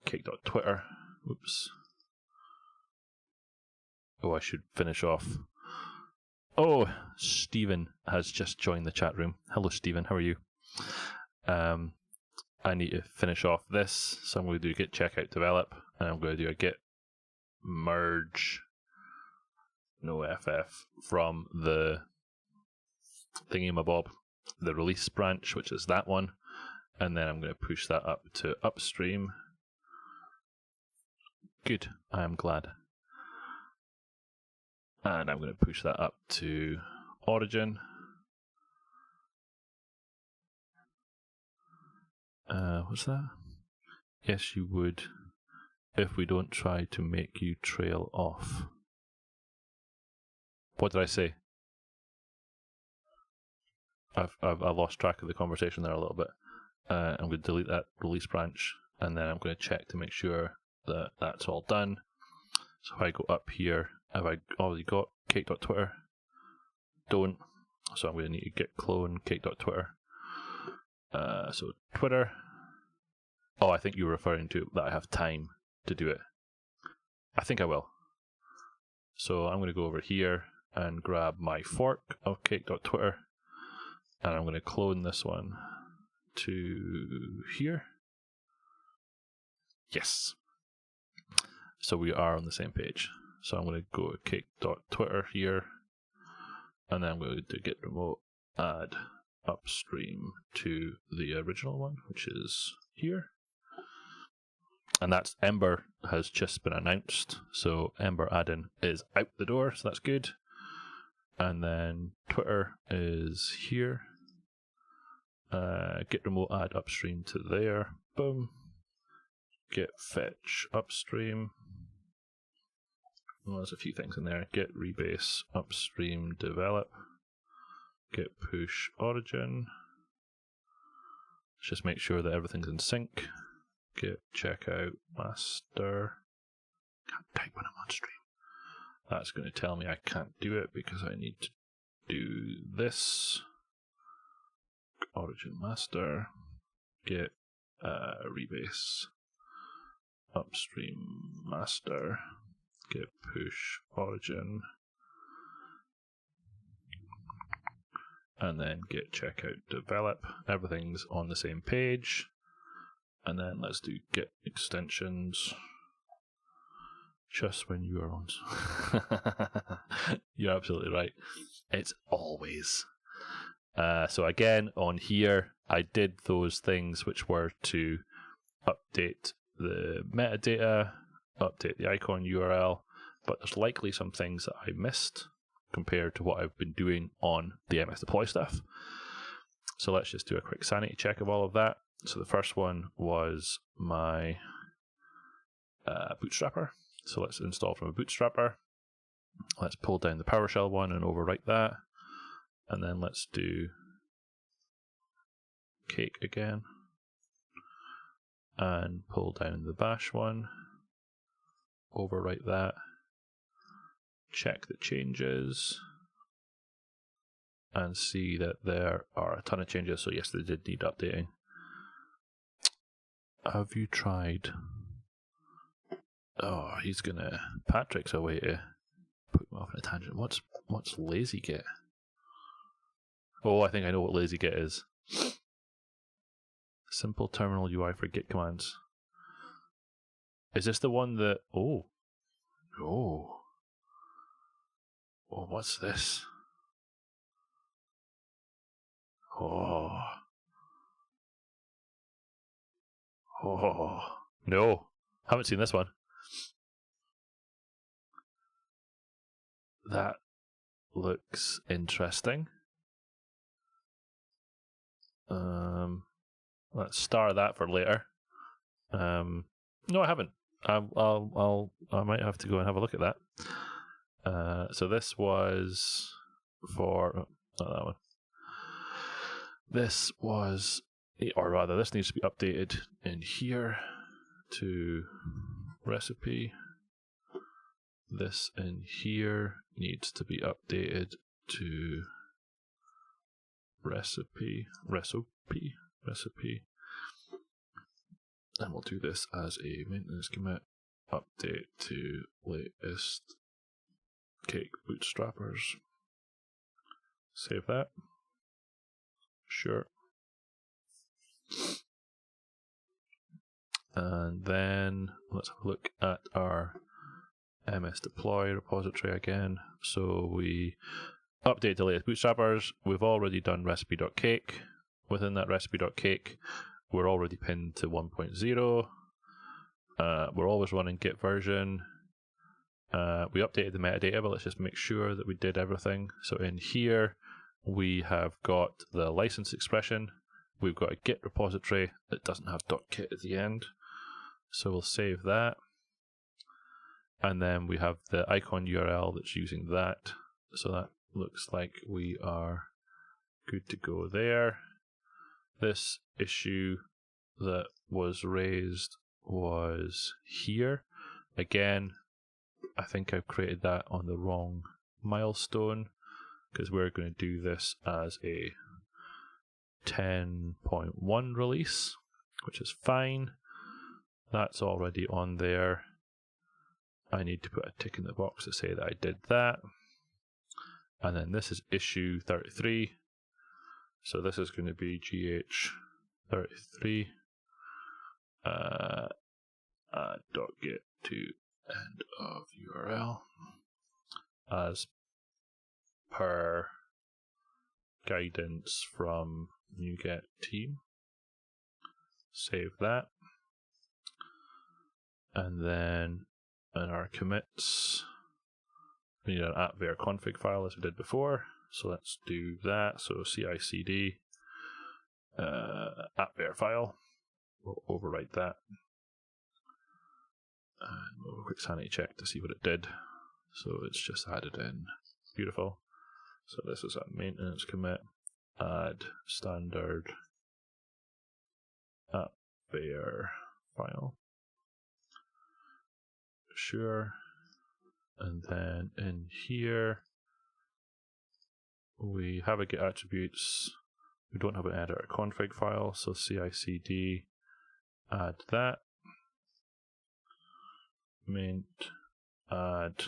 Cake.Twitter, oops. Oh, I should finish off. Oh, Stephen has just joined the chat room. Hello, Stephen. How are you? I need to finish off this. So I'm going to do git checkout develop. And I'm going to do a git merge no ff from the thingamabob, the release branch, which is that one. And then I'm going to push that up to upstream. Good. I am glad. And I'm going to push that up to origin. What's that? Yes, you would, if we don't try to make you trail off. What did I say? I've lost track of the conversation there a little bit. I'm going to delete that release branch, and then I'm going to check to make sure that that's all done. So if I go up here, have I already got Cake.Twitter? Don't. So I'm going to need to git clone Cake.Twitter. So Twitter. Oh, I think you were referring to that I have time to do it. I think I will. So I'm going to go over here and grab my fork of Cake.Twitter, and I'm going to clone this one to here. Yes. So we are on the same page. So I'm going to go to Cake.Twitter here, and then I'm going to do git remote add upstream to the original one, which is here. And that's Ember has just been announced. So Ember add-in is out the door, so that's good. And then Twitter is here. Git remote add upstream to there. Boom. Git fetch upstream. Well, there's a few things in there. Git rebase upstream develop. Git push origin. Let's just make sure that everything's in sync. Git checkout master. Can't type when I'm on stream. That's going to tell me I can't do it because I need to do this. Origin master. Git rebase upstream master. Git push origin. And then git checkout develop. Everything's on the same page. And then let's do git extensions. Just when you are on. You're absolutely right. It's always. So again, on here, I did those things which were to update the metadata, update the icon URL, but there's likely some things that I missed compared to what I've been doing on the MS Deploy stuff. So let's just do a quick sanity check of all of that. So the first one was my bootstrapper. So let's install from a bootstrapper. Let's pull down the PowerShell one and overwrite that. And then let's do Cake again. And pull down the bash one. Overwrite that. Check the changes. And see that there are a ton of changes. So yes, they did need updating. Have you tried? Oh, Patrick's away to put me off on a tangent. What's lazy git? Oh, I think I know what lazy git is. Simple terminal UI for git commands. Is this the one that? Oh. Oh, what's this? Oh. Oh. No. Haven't seen this one. That looks interesting. Let's star that for later. No, I haven't. I might have to go and have a look at that. So this was for not that one. This was, or rather, this needs to be updated in here to recipe. This in here needs to be updated to recipe. And we'll do this as a maintenance commit. Update to latest cake bootstrappers. Save that. Sure. And then let's have a look at our MS deploy repository again. So we update the latest bootstrappers. We've already done recipe.cake. Within that recipe.cake, we're already pinned to 1.0. We're always running git version. We updated the metadata, but let's just make sure that we did everything. So in here, we have got the license expression. We've got a git repository that doesn't have .kit at the end. So we'll save that. And then we have the icon URL that's using that. So that looks like we are good to go there. This issue that was raised was here. Again, I think I've created that on the wrong milestone because we're going to do this as a 10.1 release, which is fine. That's already on there. I need to put a tick in the box to say that I did that. And then this is issue 33. So this is going to be GH33 .git to end of URL as per guidance from NuGet team. Save that. And then in our commits, we need an appvar config file as we did before. So let's do that. So CI/CD appvar file. We'll overwrite that. And we'll have a quick sanity check to see what it did. So it's just added in. Beautiful. So this is a maintenance commit. Add standard appvar file. Sure. And then in here, we have a git attributes. We don't have an editor config file, so CI/CD, add that. Maint, add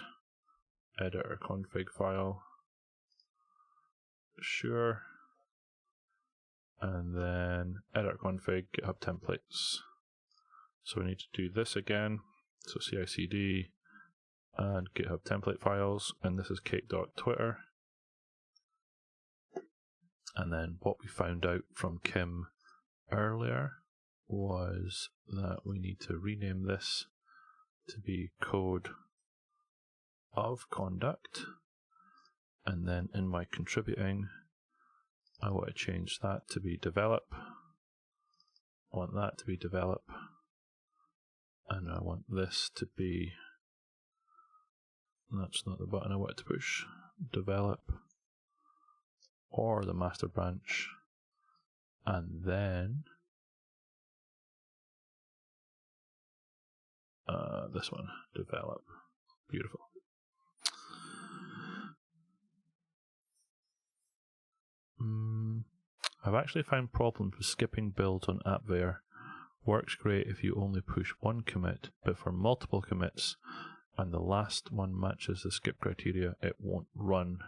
editor config file. Sure. And then editor config, GitHub templates. So we need to do this again. So CI/CD, add GitHub template files, and this is cake.twitter. And then what we found out from Kim earlier was that we need to rename this to be code of conduct. And then in my contributing, I want to change that to be develop. I want that to be develop. And I want this to be, that's not the button I want to push, develop, or the master branch, and then this one, develop. Beautiful. I've actually found problems with skipping builds on appvar. Works great if you only push one commit, but for multiple commits and the last one matches the skip criteria, it won't run.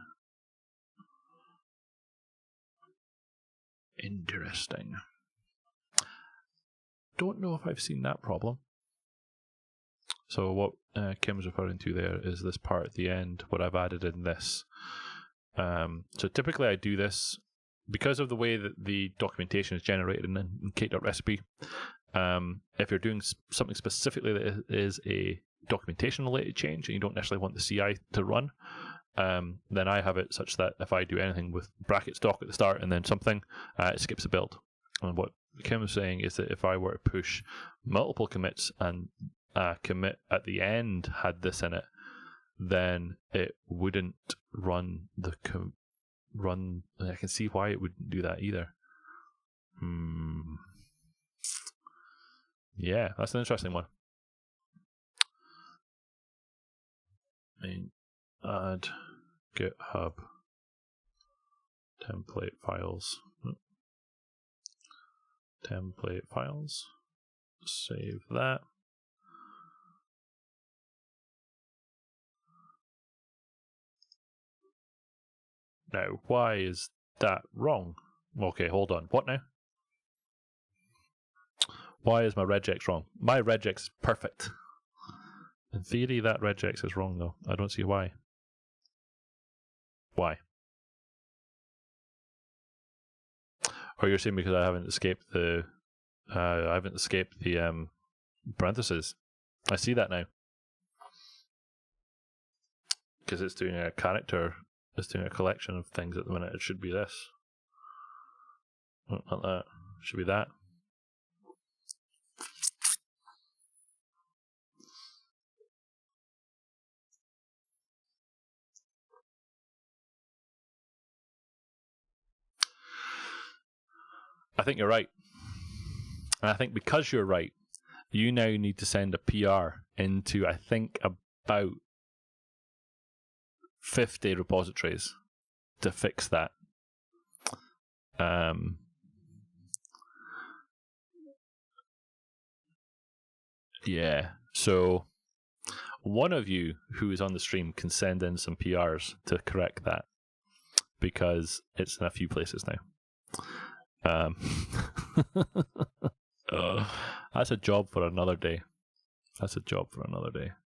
Interesting. Don't know if I've seen that problem. So what Kim's referring to there is this part at the end where I've added in this. So typically I do this because of the way that the documentation is generated in Cake.recipe. If you're doing something specifically that is a documentation related change and you don't necessarily want the CI to run, then I have it such that if I do anything with brackets doc at the start and then something, it skips the build. And what Kim was saying is that if I were to push multiple commits and commit at the end had this in it, then it wouldn't run the run. I can see why it wouldn't do that either. Yeah, that's an interesting one. Add GitHub template files. Template files. Save that. Now, why is that wrong? Okay, hold on. What now? Why is my regex wrong? My regex is perfect. In theory, that regex is wrong, though. I don't see why. Why? Or you're saying because I haven't escaped the parentheses. I see that now. Because it's doing a character. It's doing a collection of things at the minute. It should be this. Not that. It should be that. I think you're right. And I think because you're right, you now need to send a PR into, I think, about 50 repositories to fix that. Yeah. So one of you who is on the stream can send in some PRs to correct that, because it's in a few places now. That's a job for another day.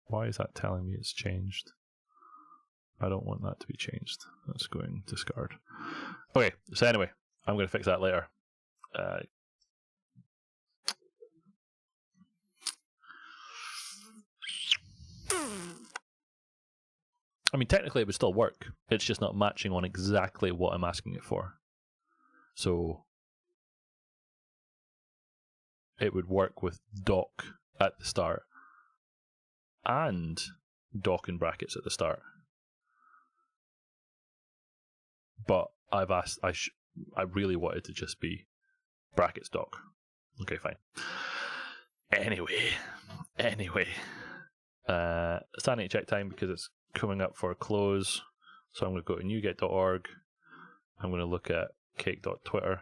Why is that telling me it's changed? I don't want that to be changed. That's going discard. Okay, so anyway, I'm going to fix that later. I mean, technically it would still work. It's just not matching on exactly what I'm asking it for. So it would work with doc at the start and doc in brackets at the start. But I've asked, I really wanted to just be brackets doc. Okay, fine. Anyway. Sanity check time, because it's coming up for a close. So I'm going to go to NuGet.org. I'm going to look at cake.twitter.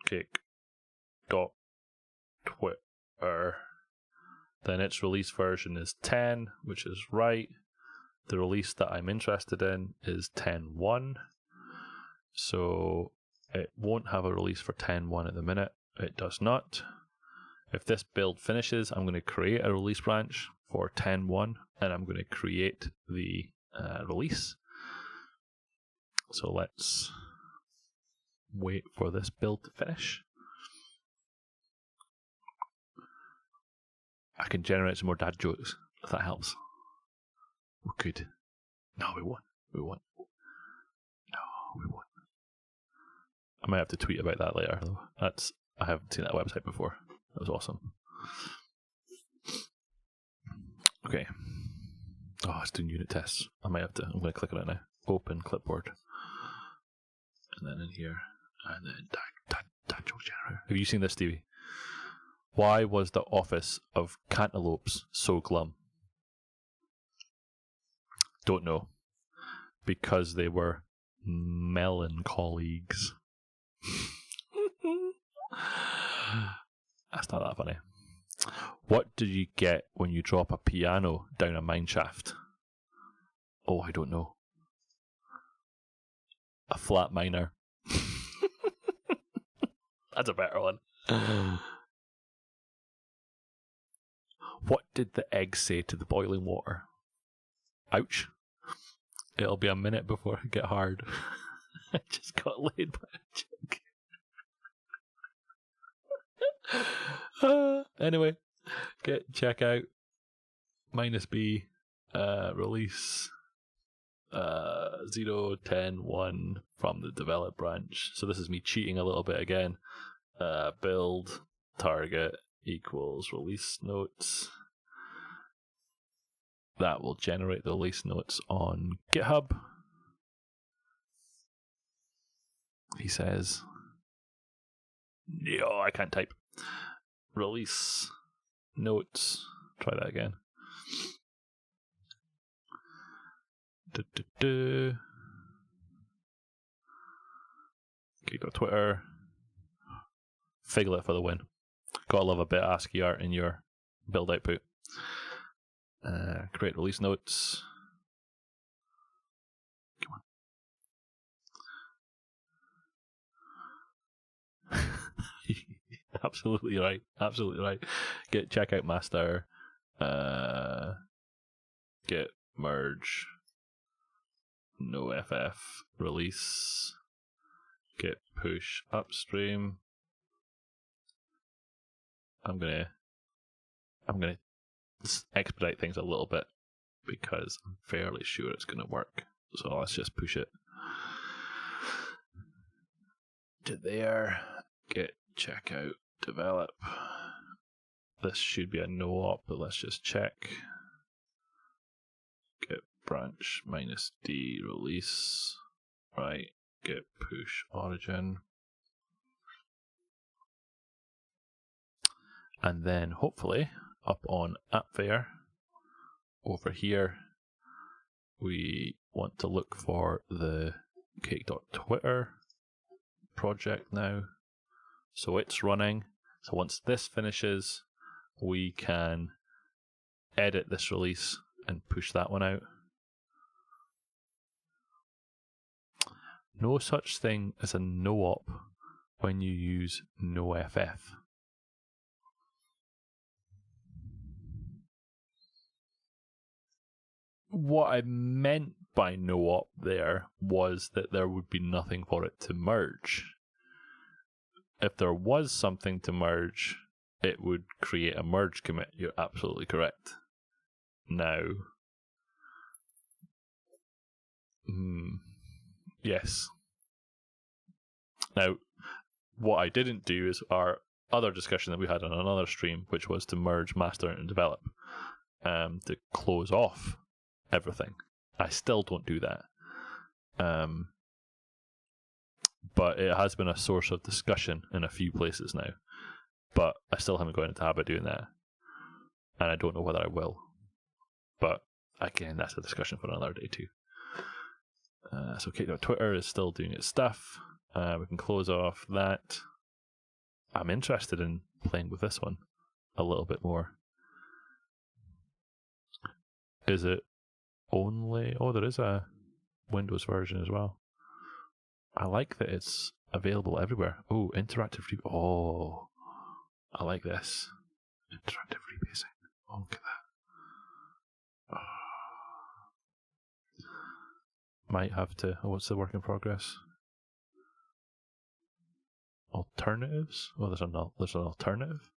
Cake.twitter. Then its release version is 10, which is right. The release that I'm interested in is 10.1. So it won't have a release for 10.1 at the minute. It does not. If this build finishes, I'm going to create a release branch for 10.1, and I'm going to create the release. So let's wait for this build to finish. I can generate some more dad jokes, if that helps. We could. No, we won't. No, we won't. I might have to tweet about that later, though. I haven't seen that website before. That was awesome. Okay. Oh, it's doing unit tests. I'm going to click on it now. Open clipboard. And then in here. And then dad joke generator. Have you seen this, Stevie? Why was the office of cantaloupes so glum? Don't know. Because they were melon colleagues. That's not that funny. What did you get when you drop a piano down a mine shaft? Oh, I don't know. A flat miner. That's a better one. What did the egg say to the boiling water? Ouch. It'll be a minute before I get hard. I just got laid by a chick. Anyway, check out -b release 0.10.1 from the develop branch. So this is me cheating a little bit again. Build target equals release notes. That will generate the release notes on GitHub. He says, no, I can't type. Release notes. Try that again. Cake.Twitter. Figlet for the win. Gotta love a bit of ASCII art in your build output. Create release notes. Come on. Absolutely right. Absolutely right. Git checkout master. Git merge. No FF release. Git push upstream. I'm gonna expedite things a little bit because I'm fairly sure it's gonna work. So let's just push it to there. Git checkout develop. This should be a no op, but let's just check. Git branch -d release. Right. Git push origin. And then hopefully up on AppFair over here, we want to look for the Cake.Twitter project now. So it's running. So once this finishes, we can edit this release and push that one out. No such thing as a no-op when you use no FF. What I meant by no-op there was that there would be nothing for it to merge. If there was something to merge, it would create a merge commit. You're absolutely correct. Now, yes. Now, what I didn't do is our other discussion that we had on another stream, which was to merge master and develop, to close off everything. I still don't do that. But it has been a source of discussion in a few places now. But I still haven't got into the habit of doing that. And I don't know whether I will. But again, that's a discussion for another day too. So Cake.Twitter is still doing its stuff. We can close off that. I'm interested in playing with this one a little bit more. Is it only... Oh, there is a Windows version as well. I like that it's available everywhere. Oh, interactive Oh, I like this. Interactive rebasing. Oh, look at that. Oh. Might have to... Oh, what's the work in progress? Alternatives? Oh, there's an alternative.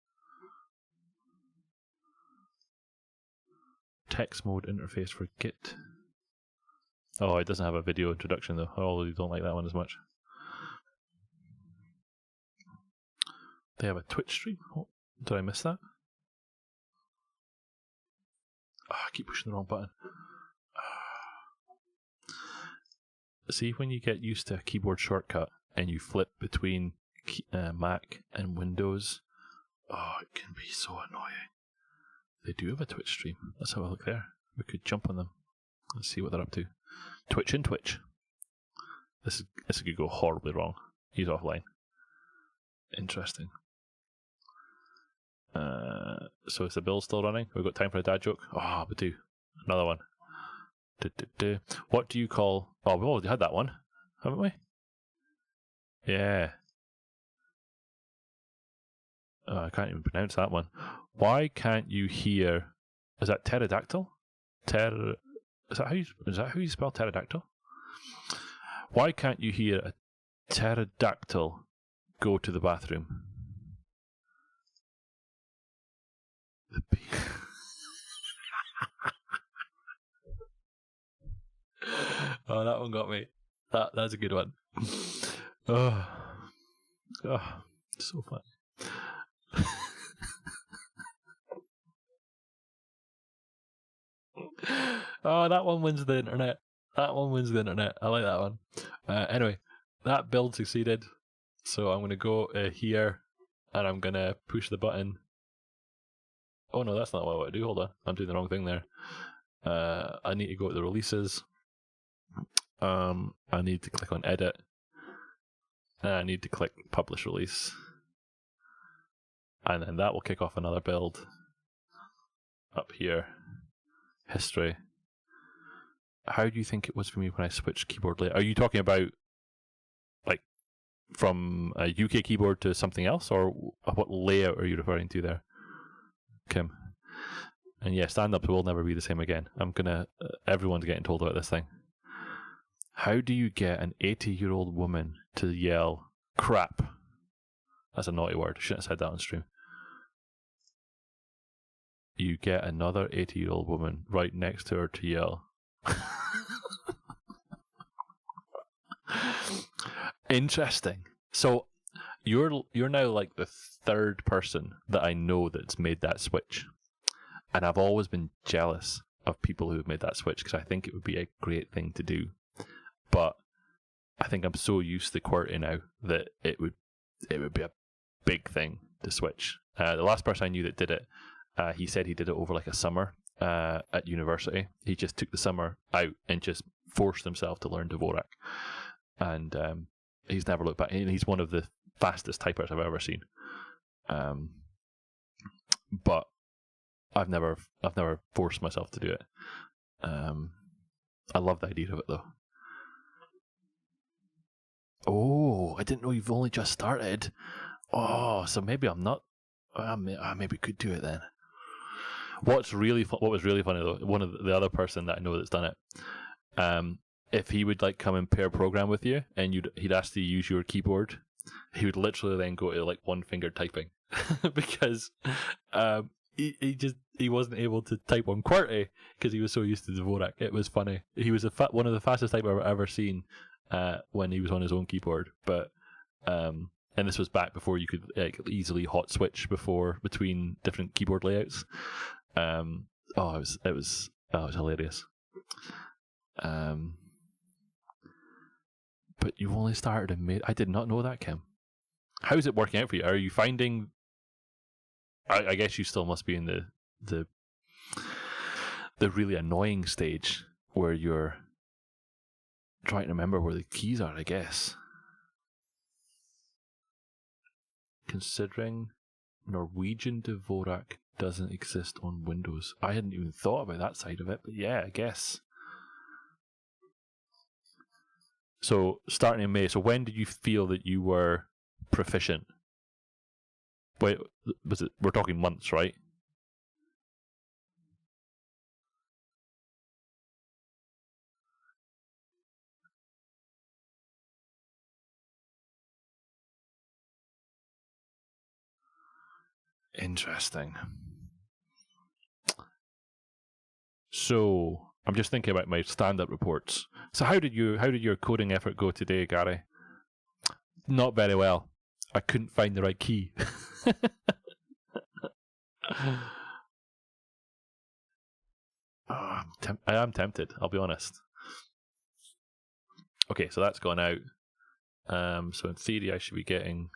Text mode interface for Git. Oh, it doesn't have a video introduction though. Oh, you don't like that one as much. They have a Twitch stream? Oh, did I miss that? Oh, I keep pushing the wrong button. See, when you get used to a keyboard shortcut and you flip between Mac and Windows, oh, it can be so annoying. They do have a Twitch stream. Let's have a look there. We could jump on them. Let's see what they're up to. Twitch and Twitch. This could go horribly wrong. He's offline. Interesting. So is the bill still running? We've got time for a dad joke? Oh, we do. Another one. What do you call... Oh, we've already had that one, haven't we? Yeah. I can't even pronounce that one. Why can't you hear? Is that pterodactyl? Is that how you spell pterodactyl? Why can't you hear a pterodactyl go to the bathroom? Oh, that one got me. That's a good one. Oh, so funny. Oh, that one wins the internet. That one wins the internet. I like that one. Anyway, that build succeeded. So I'm going to go here and I'm going to push the button. Oh no, that's not what I want to do. Hold on. I'm doing the wrong thing there. I need to go to the releases. I need to click on edit. And I need to click publish release. And then that will kick off another build. Up here. History. How do you think it was for me when I switched keyboard layout? Are you talking about like from a UK keyboard to something else, or what layout are you referring to there, Kim? And yeah, stand-ups will never be the same again. Everyone's getting told about this thing. How do you get an 80-year-old woman to yell crap? That's a naughty word. Shouldn't have said that on stream. You get another 80-year-old woman right next to her to yell. Interesting. So you're now like the third person that I know that's made that switch, and I've always been jealous of people who've made that switch because I think it would be a great thing to do, but I think I'm so used to QWERTY now that it would be a big thing to switch. The last person I knew that did it, he said he did it over like a summer at university. He just took the summer out and just forced himself to learn Dvorak, and he's never looked back. And he's one of the fastest typers I've ever seen. But I've never forced myself to do it. I love the idea of it though. Oh, I didn't know you've only just started. Oh, so maybe I'm not. Maybe could do it then. What was really funny though, one of the other person that I know that's done it, if he would like come and pair program with you and he'd ask you to use your keyboard, he would literally then go to like one finger typing because he wasn't able to type on QWERTY because he was so used to Dvorak. It was funny. He was one of the fastest typers I've ever seen when he was on his own keyboard, but and this was back before you could easily hot switch between different keyboard layouts. It was hilarious. But you've only started and made. I did not know that, Kim. How's it working out for you? Are you finding? I guess you still must be in the really annoying stage where you're trying to remember where the keys are, I guess. Considering Norwegian Dvorak doesn't exist on Windows. I hadn't even thought about that side of it, but yeah, I guess. So, starting in May, so when did you feel that you were proficient? Wait, we're talking months, right? Interesting. So, I'm just thinking about my stand-up reports. So how did your coding effort go today, Gary? Not very well. I couldn't find the right key. I am tempted, I'll be honest. Okay, so that's gone out. So in theory I should be getting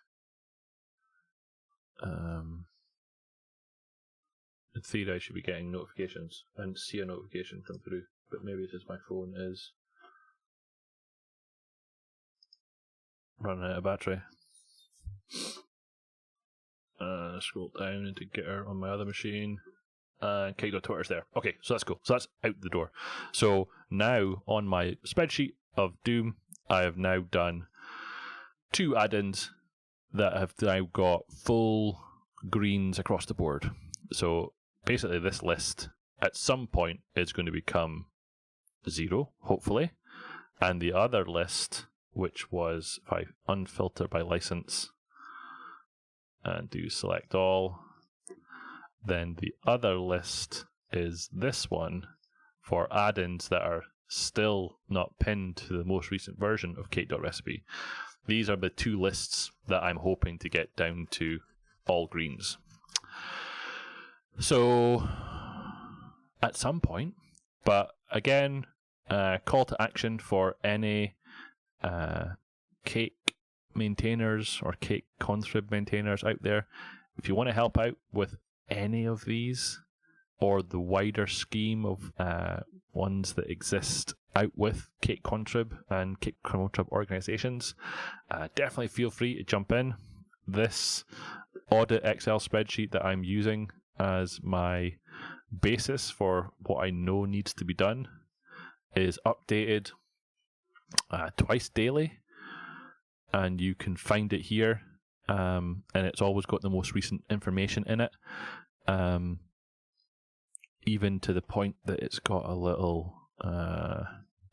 notifications and see a notification come through, but maybe it's just my phone is running out of battery. Scroll down into Getter on my other machine. Cake.Twitter's there. Okay, so that's cool. So that's out the door. So now on my spreadsheet of Doom, I have now done 2 add-ins that have now got full greens across the board. So basically this list at some point is going to become 0, hopefully. And the other list, which was, if I unfilter by license and do select all, then the other list is this one for add-ins that are still not pinned to the most recent version of cake.recipe. These are the 2 lists that I'm hoping to get down to all greens. So at some point, but again, call to action for any cake maintainers or Cake-Contrib maintainers out there. If you want to help out with any of these or the wider scheme of ones that exist out with Cake-Contrib and Cake-Contrib organizations, definitely feel free to jump in. This audit Excel spreadsheet that I'm using as my basis for what I know needs to be done is updated twice daily, and you can find it here, and it's always got the most recent information in it, even to the point that it's got a little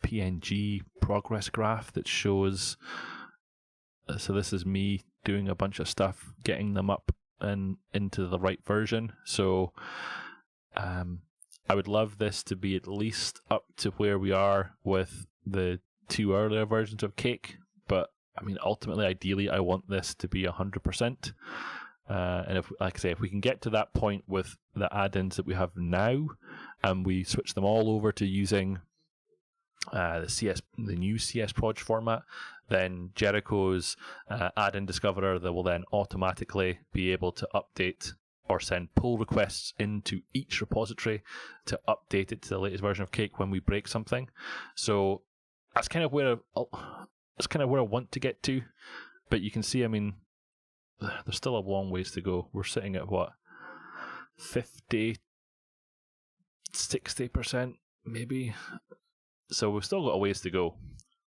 PNG progress graph that shows, so this is me doing a bunch of stuff, getting them up and into the right version. So I would love this to be at least up to where we are with the 2 earlier versions of Cake, but I mean, ultimately, ideally, I want this to be 100%. And if, like I say, if we can get to that point with the add-ins that we have now, and we switch them all over to using the new CS Proj format, then Jericho's add-in discoverer that will then automatically be able to update or send pull requests into each repository to update it to the latest version of Cake when we break something. So that's kind of where I want to get to. But you can see, I mean, there's still a long ways to go. We're sitting at what, 50, 60% maybe. So we've still got a ways to go,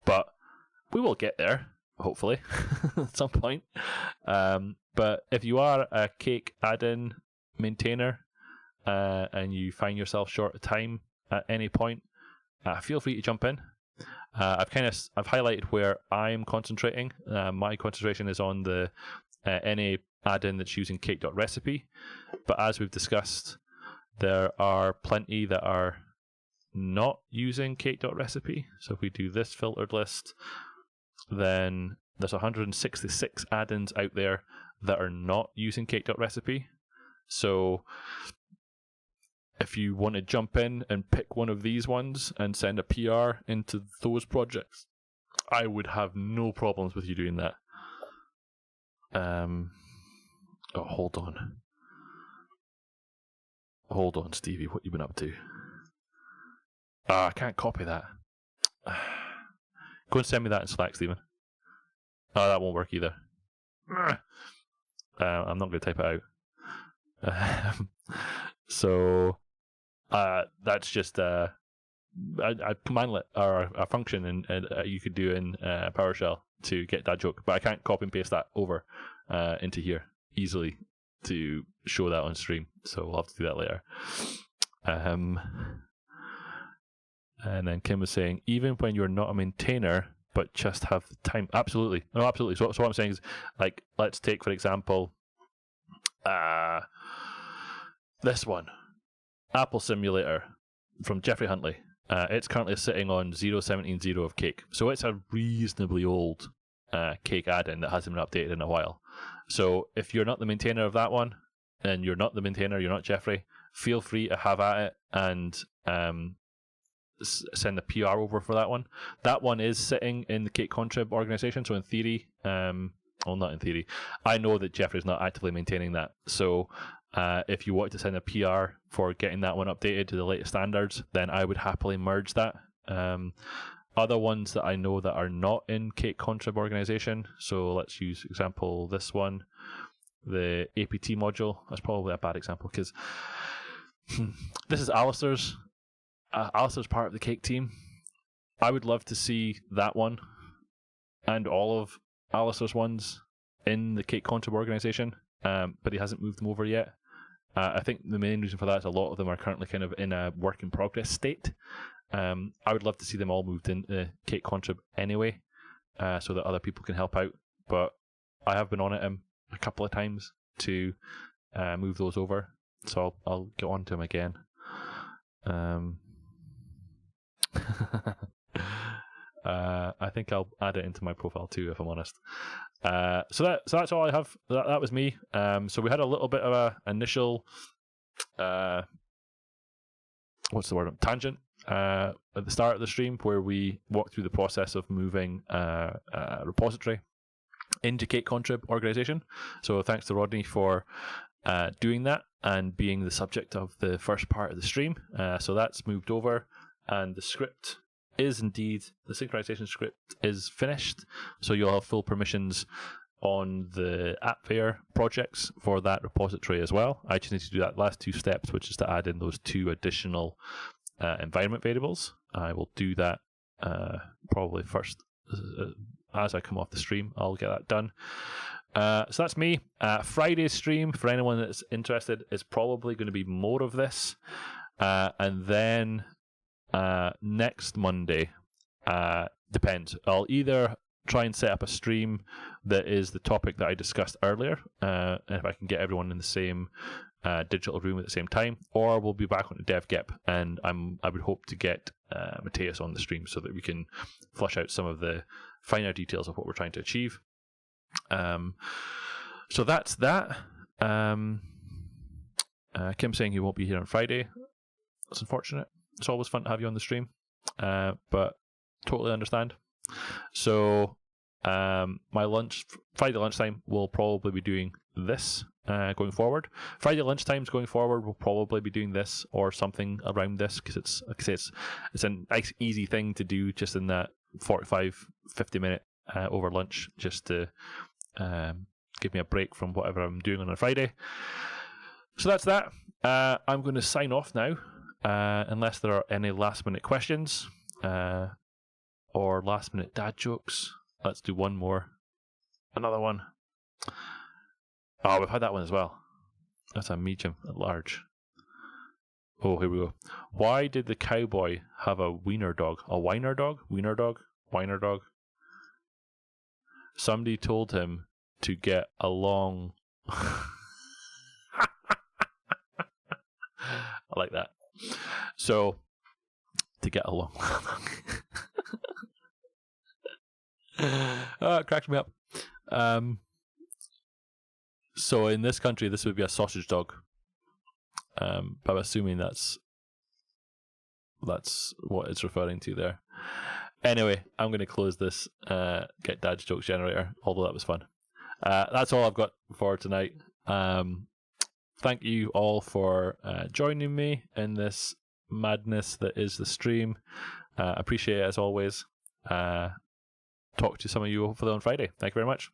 but we will get there, hopefully, at some point. But if you are a Cake add-in maintainer and you find yourself short of time at any point, feel free to jump in. I've highlighted where I'm concentrating. My concentration is on the any add-in that's using cake.recipe, but as we've discussed, there are plenty that are not using cake.recipe. So if we do this filtered list, then there's 166 add-ins out there that are not using cake.recipe. So if you want to jump in and pick one of these ones and send a PR into those projects, I would have no problems with you doing that. Hold on, Stevie, what you been up to? I can't copy that. Go and send me that in Slack, Stephen. Oh, that won't work either. I'm not going to type it out. So that's just a commandlet or a function and you could do in PowerShell to get that joke, but I can't copy and paste that over into here easily to show that on stream, so we'll have to do that later. And then Kim was saying, even when you're not a maintainer but just have the time, absolutely. No, absolutely. So what I'm saying is, like, let's take for example this one, Apple Simulator from Jeffrey Huntley. It's currently sitting on 0.17.0 of Cake. So it's a reasonably old Cake add-in that hasn't been updated in a while. So if you're not the maintainer of that one, and you're not the maintainer, you're not Jeffrey, feel free to have at it and send a PR over for that one. That one is sitting in the Cake-Contrib organization, so in theory, well, not in theory, I know that Jeffrey's not actively maintaining that. So if you wanted to send a PR for getting that one updated to the latest standards, then I would happily merge that. Other ones that I know that are not in Cake-Contrib organization, so let's use example this one, the APT module. That's probably a bad example because this is Alistair's. Alistair's part of the Cake team. I would love to see that one and all of Alistair's ones in the Cake-Contrib organization. but he hasn't moved them over yet. I think the main reason for that is a lot of them are currently kind of in a work in progress state. I would love to see them all moved into Cake-Contrib anyway, so that other people can help out. But I have been on it a couple of times to move those over, so I'll get on to them again. I think I'll add it into my profile too, if I'm honest. So that's all I have. That was me. So we had a little bit of a initial tangent at the start of the stream, where we walked through the process of moving a repository into Cake-Contrib Organisation. So thanks to Rodney for doing that and being the subject of the first part of the stream. So that's moved over, and the script is indeed, the synchronization script is finished, so you'll have full permissions on the AppFair projects for that repository as well. I just need to do that last two steps, which is to add in those two additional environment variables. I will do that probably first as I come off the stream. I'll get that done. So that's me. Friday's stream, for anyone that's interested, is probably going to be more of this, and then next Monday, depends. I'll either try and set up a stream that is the topic that I discussed earlier, and if I can get everyone in the same digital room at the same time, or we'll be back on the DevGep, and I would hope to get Matthias on the stream so that we can flush out some of the finer details of what we're trying to achieve. So that's that. Kim saying he won't be here on Friday. That's unfortunate. It's always fun to have you on the stream, but totally understand. So my Friday lunchtime, we'll probably be doing this going forward. Friday lunchtimes going forward, we'll probably be doing this or something around this, because it's, like I say, it's a nice easy thing to do just in that 45-50 minute over lunch, just to give me a break from whatever I'm doing on a Friday. So that's that. I'm going to sign off now. Unless there are any last minute questions or last minute dad jokes. Let's do one more. Another one. Oh, we've had that one as well. That's a medium at large. Oh, here we go. Why did the cowboy have a wiener dog? A whiner dog? Wiener dog? Whiner dog? Somebody told him to get along. I like that. So, to get along. It cracks me up. So in this country, this would be a sausage dog. But I'm assuming that's what it's referring to there. Anyway, I'm going to close this Get Dad's Jokes generator, although that was fun. That's all I've got for tonight. Thank you all for joining me in this madness that is the stream. Appreciate it as always. Talk to some of you hopefully on Friday. Thank you very much.